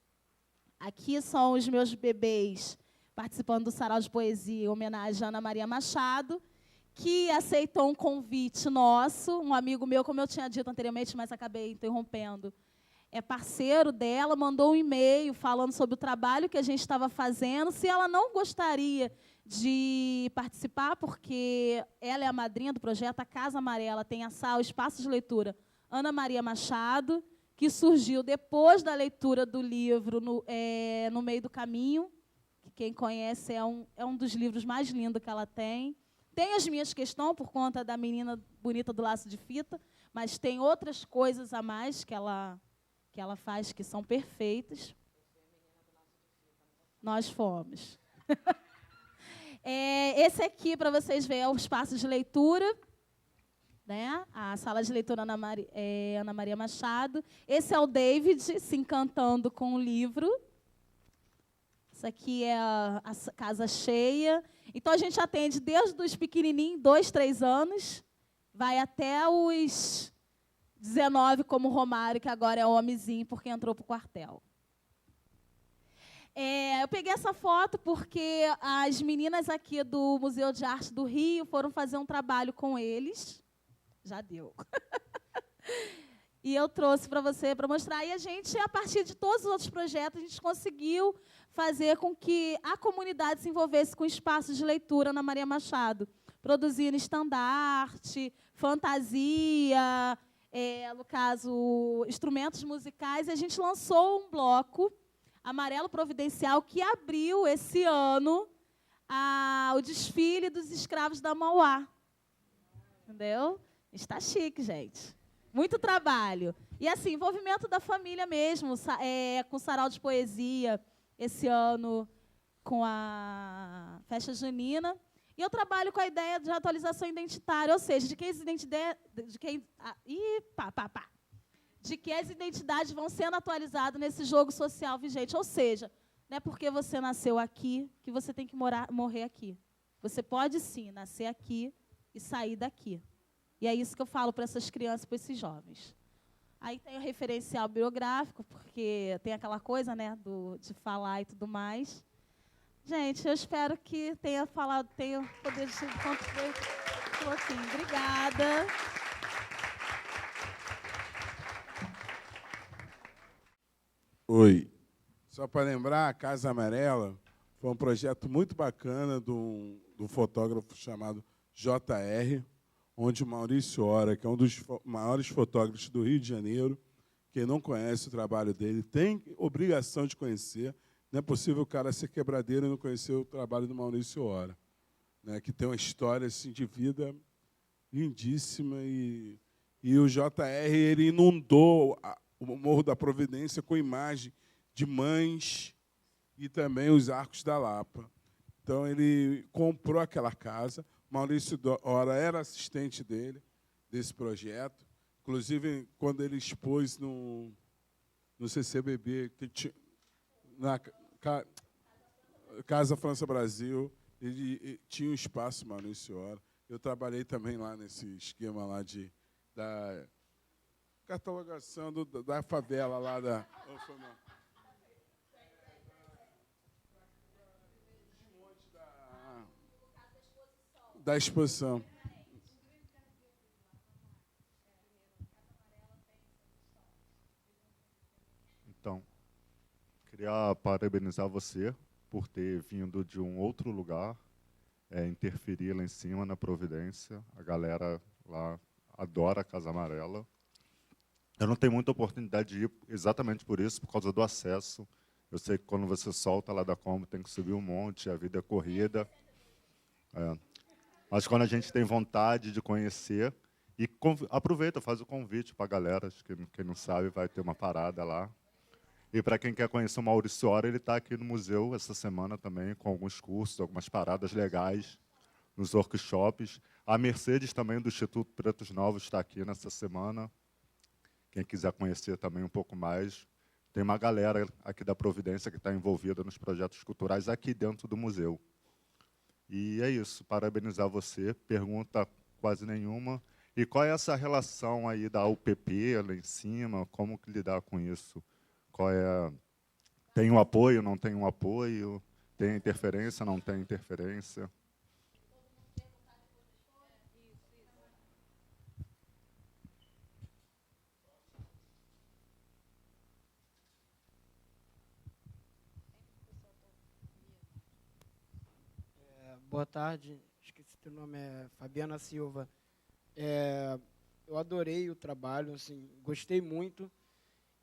Aqui são os meus bebês participando do Sarau de Poesia em homenagem a Ana Maria Machado, que aceitou um convite nosso. Um amigo meu, como eu tinha dito anteriormente, mas acabei interrompendo, é parceiro dela, mandou um e-mail falando sobre o trabalho que a gente estava fazendo, se ela não gostaria de participar, porque ela é a madrinha do projeto. A Casa Amarela tem a sala, o espaço de leitura Ana Maria Machado, que surgiu depois da leitura do livro No Meio do Caminho, que quem conhece é um dos livros mais lindos que ela tem. Tem as minhas questões, por conta da menina bonita do laço de fita, mas tem outras coisas a mais que ela faz que são perfeitas. Nós fomos. Esse aqui, para vocês verem, é o espaço de leitura, né? A sala de leitura Ana Maria Machado. Esse é o David se encantando com o livro. Isso aqui é a casa cheia. Então, a gente atende desde os pequenininhos, 2, 3 anos, vai até os 19, como o Romário, que agora é homenzinho, porque entrou para o quartel. Eu peguei essa foto porque as meninas aqui do Museu de Arte do Rio foram fazer um trabalho com eles. Já deu. E eu trouxe para você para mostrar. E a gente, a partir de todos os outros projetos, a gente conseguiu fazer com que a comunidade se envolvesse com espaços de leitura na Maria Machado, produzindo estandarte, fantasia, no caso, instrumentos musicais. E a gente lançou um bloco, Amarelo Providencial, que abriu esse ano o desfile dos escravos da Mauá. Entendeu? Está chique, gente. Muito trabalho. E, assim, envolvimento da família mesmo, com o Sarau de Poesia, esse ano, com a Festa Junina. E eu trabalho com a ideia de atualização identitária, ou seja, de que as identidades vão sendo atualizadas nesse jogo social vigente. Ou seja, não é porque você nasceu aqui que você tem que morrer aqui. Você pode, sim, nascer aqui e sair daqui. E é isso que eu falo para essas crianças, para esses jovens. Aí tem o referencial biográfico, porque tem aquela coisa, né, de falar e tudo mais. Gente, eu espero que tenha poder de contribuir um pouquinho. Obrigada. Oi. Só para lembrar, a Casa Amarela foi um projeto muito bacana de um fotógrafo chamado JR, onde o Maurício Hora, que é um dos maiores fotógrafos do Rio de Janeiro, quem não conhece o trabalho dele tem obrigação de conhecer. Não é possível o cara ser quebradeiro e não conhecer o trabalho do Maurício Hora, né, que tem uma história assim, de vida lindíssima. E o JR ele inundou o Morro da Providência com imagem de mães e também os Arcos da Lapa. Então, ele comprou aquela casa. Maurício Hora era assistente dele, desse projeto. Inclusive, quando ele expôs no CCBB, na Casa França Brasil, ele tinha um espaço, Maurício Hora. Eu trabalhei também lá nesse esquema lá da catalogação da favela lá da... Da exposição. Então, queria parabenizar você por ter vindo de um outro lugar, interferir lá em cima na Providência. A galera lá adora a Casa Amarela. Eu não tenho muita oportunidade de ir exatamente por isso, por causa do acesso. Eu sei que quando você solta lá da Kombi, tem que subir um monte, a vida é corrida. Mas quando a gente tem vontade de conhecer, e aproveita, faz o convite para a galera, acho que quem não sabe vai ter uma parada lá. E para quem quer conhecer o Maurício Hora, ele está aqui no museu essa semana também, com alguns cursos, algumas paradas legais, nos workshops. A Mercedes também, do Instituto Pretos Novos, está aqui nessa semana. Quem quiser conhecer também um pouco mais. Tem uma galera aqui da Providência que está envolvida nos projetos culturais aqui dentro do museu. E é isso, parabenizar você, pergunta quase nenhuma. E qual é essa relação aí da UPP lá em cima, como que lidar com isso? Tem um apoio, não tem um apoio? Tem interferência, não tem interferência? Boa tarde, esqueci teu nome, é Fabiana Silva. Eu adorei o trabalho, assim, gostei muito.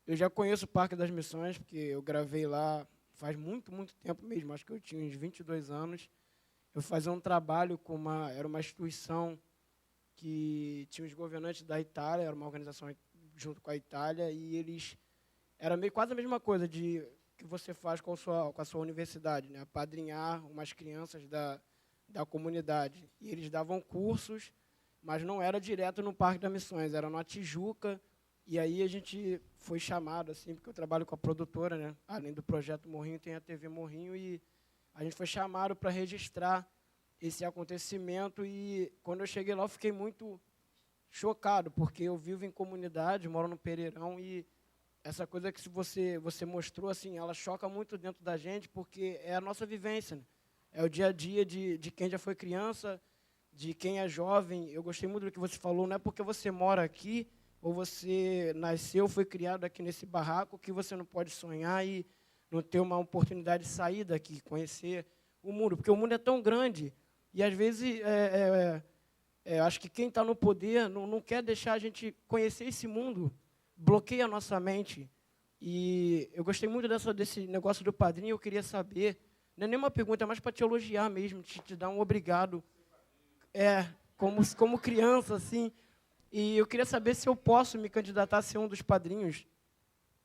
Eu já conheço o Parque das Missões, porque eu gravei lá faz muito, muito tempo mesmo, acho que eu tinha uns 22 anos. Eu fazia um trabalho com era uma instituição que tinha os governantes da Itália, era uma organização junto com a Itália, e eles... Era quase a mesma coisa que você faz com a sua universidade, né? Apadrinhar umas crianças da comunidade. E eles davam cursos, mas não era direto no Parque das Missões, era na Tijuca. E aí a gente foi chamado, assim, porque eu trabalho com a produtora, né? Além do Projeto Morrinho, tem a TV Morrinho, e a gente foi chamado para registrar esse acontecimento. E quando eu cheguei lá, eu fiquei muito chocado, porque eu vivo em comunidade, moro no Pereirão, e essa coisa que você mostrou, assim, ela choca muito dentro da gente, porque é a nossa vivência, né? É o dia a dia de quem já foi criança, de quem é jovem. Eu gostei muito do que você falou, não é porque você mora aqui, ou você nasceu, foi criado aqui nesse barraco, que você não pode sonhar e não ter uma oportunidade de sair daqui, conhecer o mundo, porque o mundo é tão grande, e às vezes, acho que quem está no poder não quer deixar a gente conhecer esse mundo, bloqueia a nossa mente. E eu gostei muito desse negócio do padrinho, eu queria saber, não é nem uma pergunta, é mais para te elogiar mesmo, te dar um obrigado, como criança, assim. E eu queria saber se eu posso me candidatar a ser um dos padrinhos,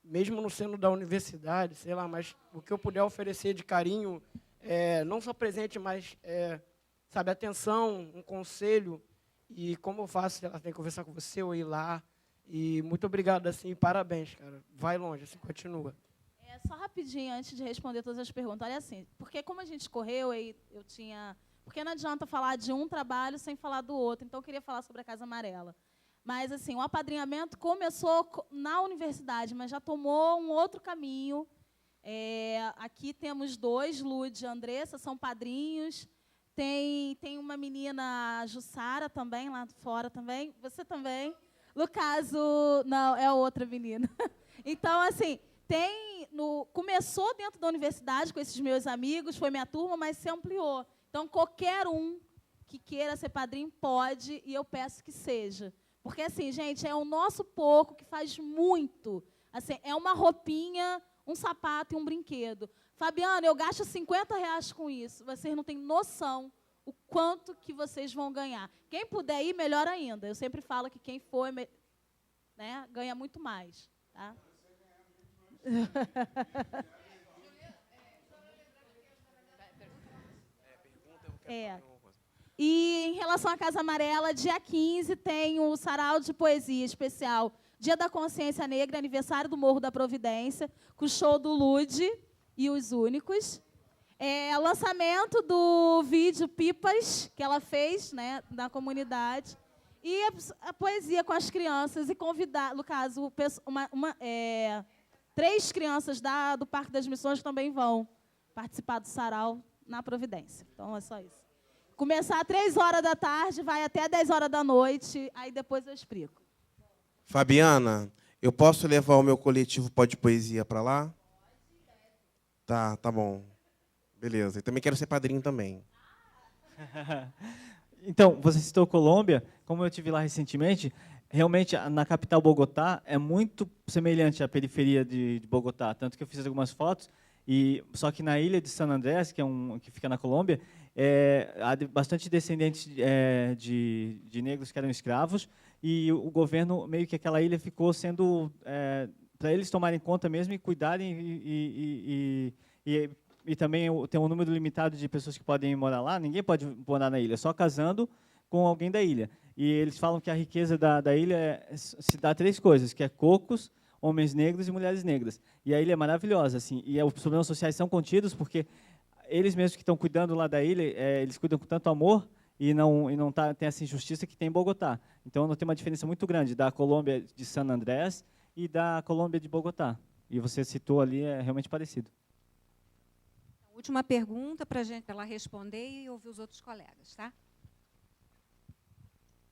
mesmo não sendo da universidade, sei lá, mas o que eu puder oferecer de carinho, não só presente, mas, sabe, atenção, um conselho. E como eu faço, ela tem que conversar com você ou ir lá. E muito obrigado, assim, parabéns, cara. Vai longe, assim, continua. Só rapidinho, antes de responder todas as perguntas. Olha assim, porque como a gente correu, eu tinha... Porque não adianta falar de um trabalho sem falar do outro. Então, eu queria falar sobre a Casa Amarela. Mas, assim, o apadrinhamento começou na universidade, mas já tomou um outro caminho. Aqui temos 2, Lud e Andressa, são padrinhos. Tem uma menina, a Jussara, também, lá fora também. Você também. No caso, não, é outra menina. Então, assim, começou dentro da universidade com esses meus amigos, foi minha turma, mas se ampliou. Então, qualquer um que queira ser padrinho, pode, e eu peço que seja. Porque, assim, gente, é o nosso pouco que faz muito. Assim, é uma roupinha, um sapato e um brinquedo. Fabiana, eu gasto R$50 com isso. Vocês não têm noção o quanto que vocês vão ganhar. Quem puder ir, melhor ainda. Eu sempre falo que quem for, né, ganha muito mais. Tá? E em relação à Casa Amarela, dia 15 tem o sarau de poesia especial Dia da Consciência Negra, aniversário do Morro da Providência, com o show do Lude e os Únicos. Lançamento do vídeo Pipas, que ela fez, né, na comunidade. E a poesia com as crianças e convidar, no caso, 3 crianças do Parque das Missões também vão participar do sarau na Providência. Então, é só isso. Começar às 3 horas da tarde, vai até 10 horas da noite, aí depois eu explico. Fabiana, eu posso levar o meu coletivo Pó de Poesia para lá? Tá bom. Beleza. Eu também quero ser padrinho também. Então, você citou Colômbia, como eu estive lá recentemente, realmente na capital Bogotá é muito semelhante à periferia de Bogotá, tanto que eu fiz algumas fotos, só que na ilha de San Andrés, que fica na Colômbia, há bastante descendentes de negros que eram escravos, e o governo, meio que aquela ilha ficou sendo, para eles tomarem conta mesmo e cuidarem, e também tem um número limitado de pessoas que podem morar lá. Ninguém pode morar na ilha, só casando com alguém da ilha. E eles falam que a riqueza da ilha se dá 3 coisas, que é cocos, homens negros e mulheres negras. E a ilha é maravilhosa, assim, e os problemas sociais são contidos, porque eles mesmos que estão cuidando lá da ilha, eles cuidam com tanto amor, e não tem essa injustiça que tem em Bogotá. Então, não tem uma diferença muito grande da Colômbia de San Andrés e da Colômbia de Bogotá. E você citou ali, é realmente parecido. Última pergunta para ela responder e ouvir os outros colegas, tá?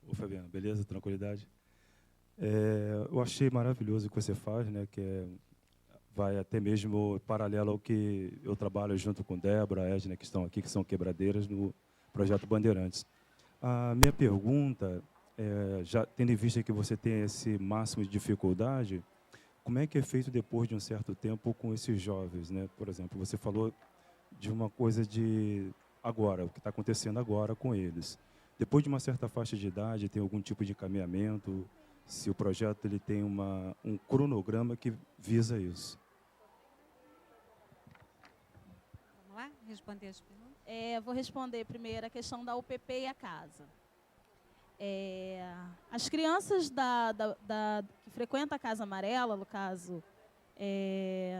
Ô, Fabiana, beleza? Tranquilidade? Eu achei maravilhoso o que você faz, né? Que vai até mesmo paralelo ao que eu trabalho junto com Débora, Edna, que estão aqui, que são quebradeiras no Projeto Bandeirantes. A minha pergunta, já tendo em vista que você tem esse máximo de dificuldade, como é que é feito depois de um certo tempo com esses jovens, né? Por exemplo, você falou de uma coisa de agora, o que está acontecendo agora com eles. Depois de uma certa faixa de idade, tem algum tipo de encaminhamento? Se o projeto ele tem um cronograma que visa isso? Vamos lá? Responder as perguntas? Vou responder primeiro a questão da UPP e a casa. As crianças que frequentam a Casa Amarela, no caso,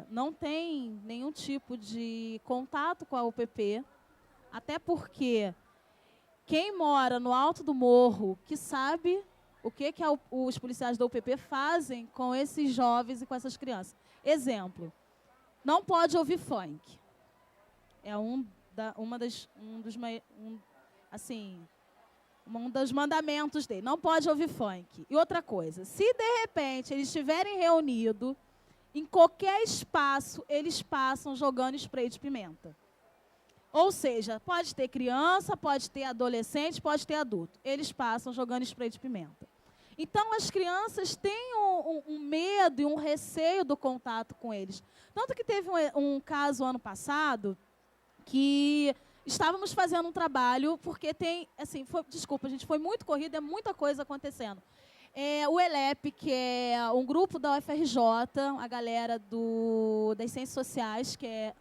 não têm nenhum tipo de contato com a UPP, até porque quem mora no alto do morro que sabe o que os policiais da UPP fazem com esses jovens e com essas crianças. Exemplo, não pode ouvir funk. É um dos mandamentos dele. Não pode ouvir funk. E outra coisa, se de repente eles estiverem reunidos, em qualquer espaço, eles passam jogando spray de pimenta. Ou seja, pode ter criança, pode ter adolescente, pode ter adulto. Eles passam jogando spray de pimenta. Então, as crianças têm um medo e um receio do contato com eles. Tanto que teve um caso ano passado que estávamos fazendo um trabalho, porque tem, assim, desculpa, gente, foi muito corrido, é muita coisa acontecendo. O ELEP, que é um grupo da UFRJ, a galera das Ciências Sociais, que é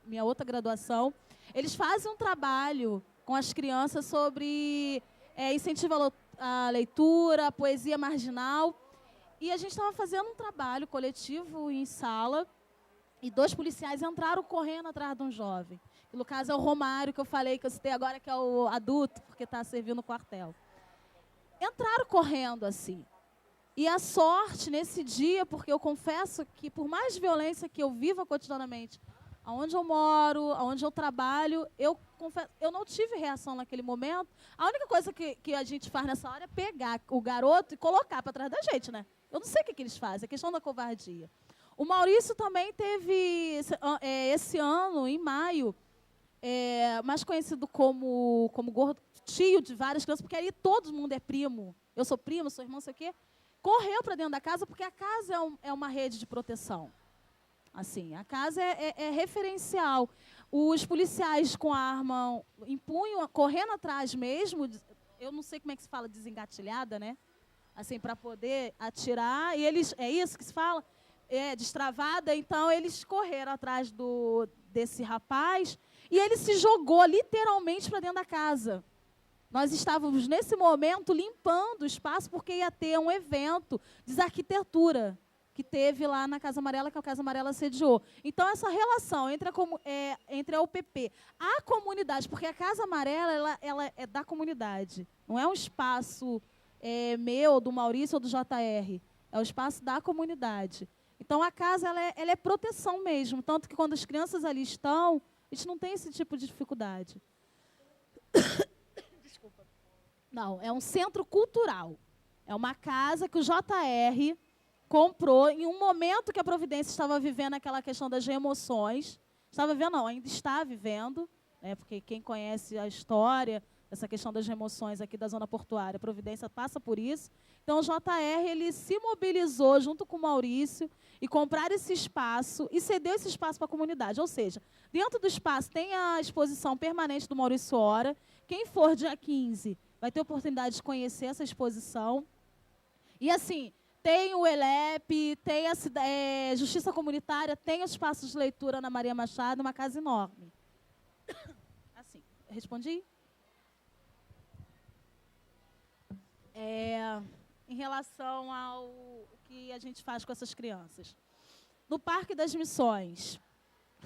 minha outra graduação, eles fazem um trabalho com as crianças sobre incentivo à leitura, a poesia marginal. E a gente estava fazendo um trabalho coletivo em sala, e 2 policiais entraram correndo atrás de um jovem. E, no caso, é o Romário, que eu falei, que eu citei agora, que é o adulto, porque está servindo o quartel. Entraram correndo assim. E a sorte nesse dia, porque eu confesso que, por mais violência que eu viva cotidianamente, aonde eu moro, aonde eu trabalho, eu não tive reação naquele momento. A única coisa que a gente faz nessa hora é pegar o garoto e colocar para trás da gente, né? Eu não sei o que eles fazem, é questão da covardia. O Maurício também teve, esse ano, em maio, mais conhecido como gordo, tio de várias crianças, porque aí todo mundo é primo. Eu sou primo, sou irmão, não sei o quê. Correu para dentro da casa, porque a casa é uma rede de proteção. Assim, a casa é referencial. Os policiais com a arma empunham, correndo atrás mesmo, eu não sei como é que se fala, desengatilhada, né? Assim, para poder atirar. E eles, é isso que se fala? Destravada. Então, eles correram atrás desse rapaz e ele se jogou literalmente para dentro da casa. Nós estávamos, nesse momento, limpando o espaço porque ia ter um evento de desarquitetura que teve lá na Casa Amarela, que a Casa Amarela sediou. Então, essa relação entre a UPP, a comunidade, porque a Casa Amarela ela é da comunidade, não é um espaço meu, do Maurício ou do JR, é o espaço da comunidade. Então, a casa ela é proteção mesmo, tanto que quando as crianças ali estão, a gente não tem esse tipo de dificuldade. Desculpa. Não, é um centro cultural. É uma casa que o JR comprou em um momento que a Providência estava vivendo aquela questão das emoções. Estava vivendo, não, ainda está vivendo, né, porque quem conhece a história, essa questão das emoções aqui da zona portuária, a Providência passa por isso. Então, o JR ele se mobilizou junto com o Maurício e comprar esse espaço e cedeu esse espaço para a comunidade. Ou seja, dentro do espaço tem a exposição permanente do Maurício Hora. Quem for dia 15 vai ter a oportunidade de conhecer essa exposição. E, assim, tem o ELEP, tem a Justiça Comunitária, tem os espaços de leitura na Maria Machado, uma casa enorme. Assim, respondi? Em relação ao que a gente faz com essas crianças. No Parque das Missões,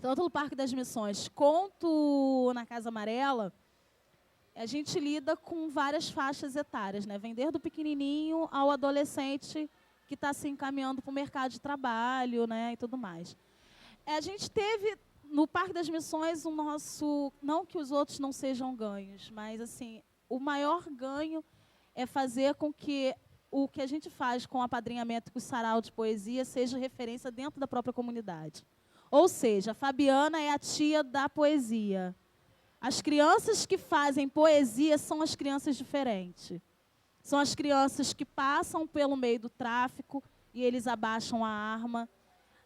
tanto no Parque das Missões quanto na Casa Amarela, a gente lida com várias faixas etárias, né? Vem desde o pequenininho ao adolescente que está se encaminhando para o mercado de trabalho, né, e tudo mais. A gente teve, no Parque das Missões, o nosso... Não que os outros não sejam ganhos, mas, assim, o maior ganho é fazer com que o que a gente faz com o apadrinhamento com o sarau de poesia seja referência dentro da própria comunidade. Ou seja, a Fabiana é a tia da poesia. As crianças que fazem poesia são as crianças diferentes. São as crianças que passam pelo meio do tráfico e eles abaixam a arma.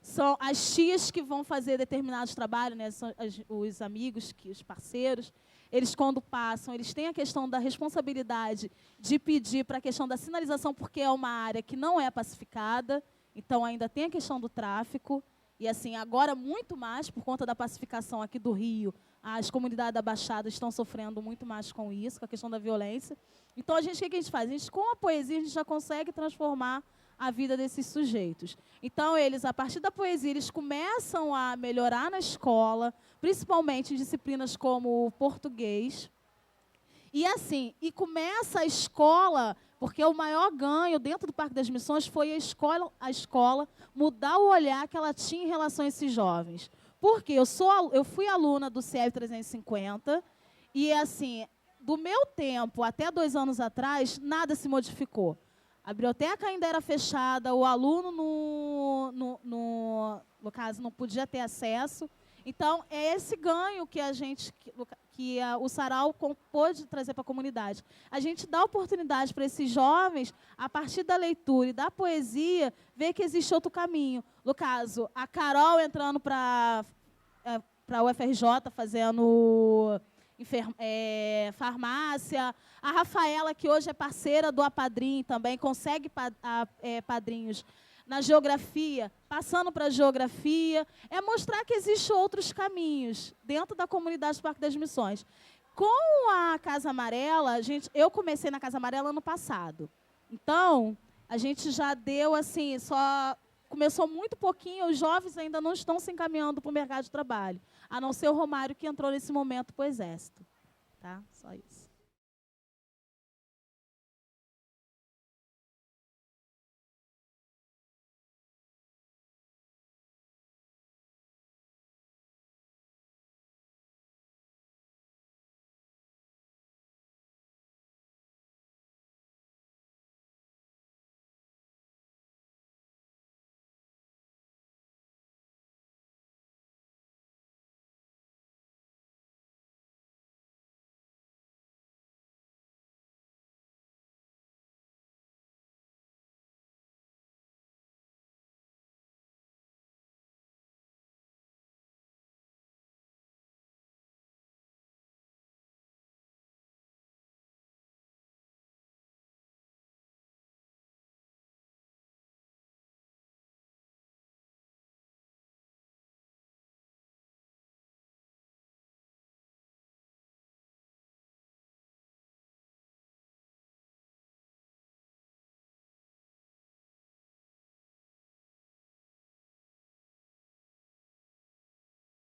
São as tias que vão fazer determinados trabalhos, né? São os amigos, os parceiros. Eles, quando passam, eles têm a questão da responsabilidade de pedir para a questão da sinalização, porque é uma área que não é pacificada, então ainda tem a questão do tráfico. E, assim, agora muito mais, por conta da pacificação aqui do Rio, as comunidades da Baixada estão sofrendo muito mais com isso, com a questão da violência. Então, o que a gente faz? A gente, com a poesia, a gente já consegue transformar a vida desses sujeitos. Então, eles, a partir da poesia, eles começam a melhorar na escola, principalmente em disciplinas como o português. E, assim, começa a escola, porque o maior ganho dentro do Parque das Missões foi a escola mudar o olhar que ela tinha em relação a esses jovens. Porque eu fui aluna do CIEV 350 e, assim, do meu tempo até 2 anos atrás, nada se modificou. A biblioteca ainda era fechada, o aluno, no caso, não podia ter acesso. Então, é esse ganho que o Sarau pôde trazer para a comunidade. A gente dá oportunidade para esses jovens, a partir da leitura e da poesia, ver que existe outro caminho. No caso, a Carol entrando para a UFRJ, fazendo farmácia. A Rafaela, que hoje é parceira do Apadrim também, consegue padrinhos na geografia, passando para a geografia, é mostrar que existem outros caminhos dentro da comunidade do Parque das Missões. Com a Casa Amarela, eu comecei na Casa Amarela ano passado. Então, a gente já deu, assim, começou muito pouquinho, os jovens ainda não estão se encaminhando para o mercado de trabalho, a não ser o Romário, que entrou nesse momento para o Exército. Tá? Só isso.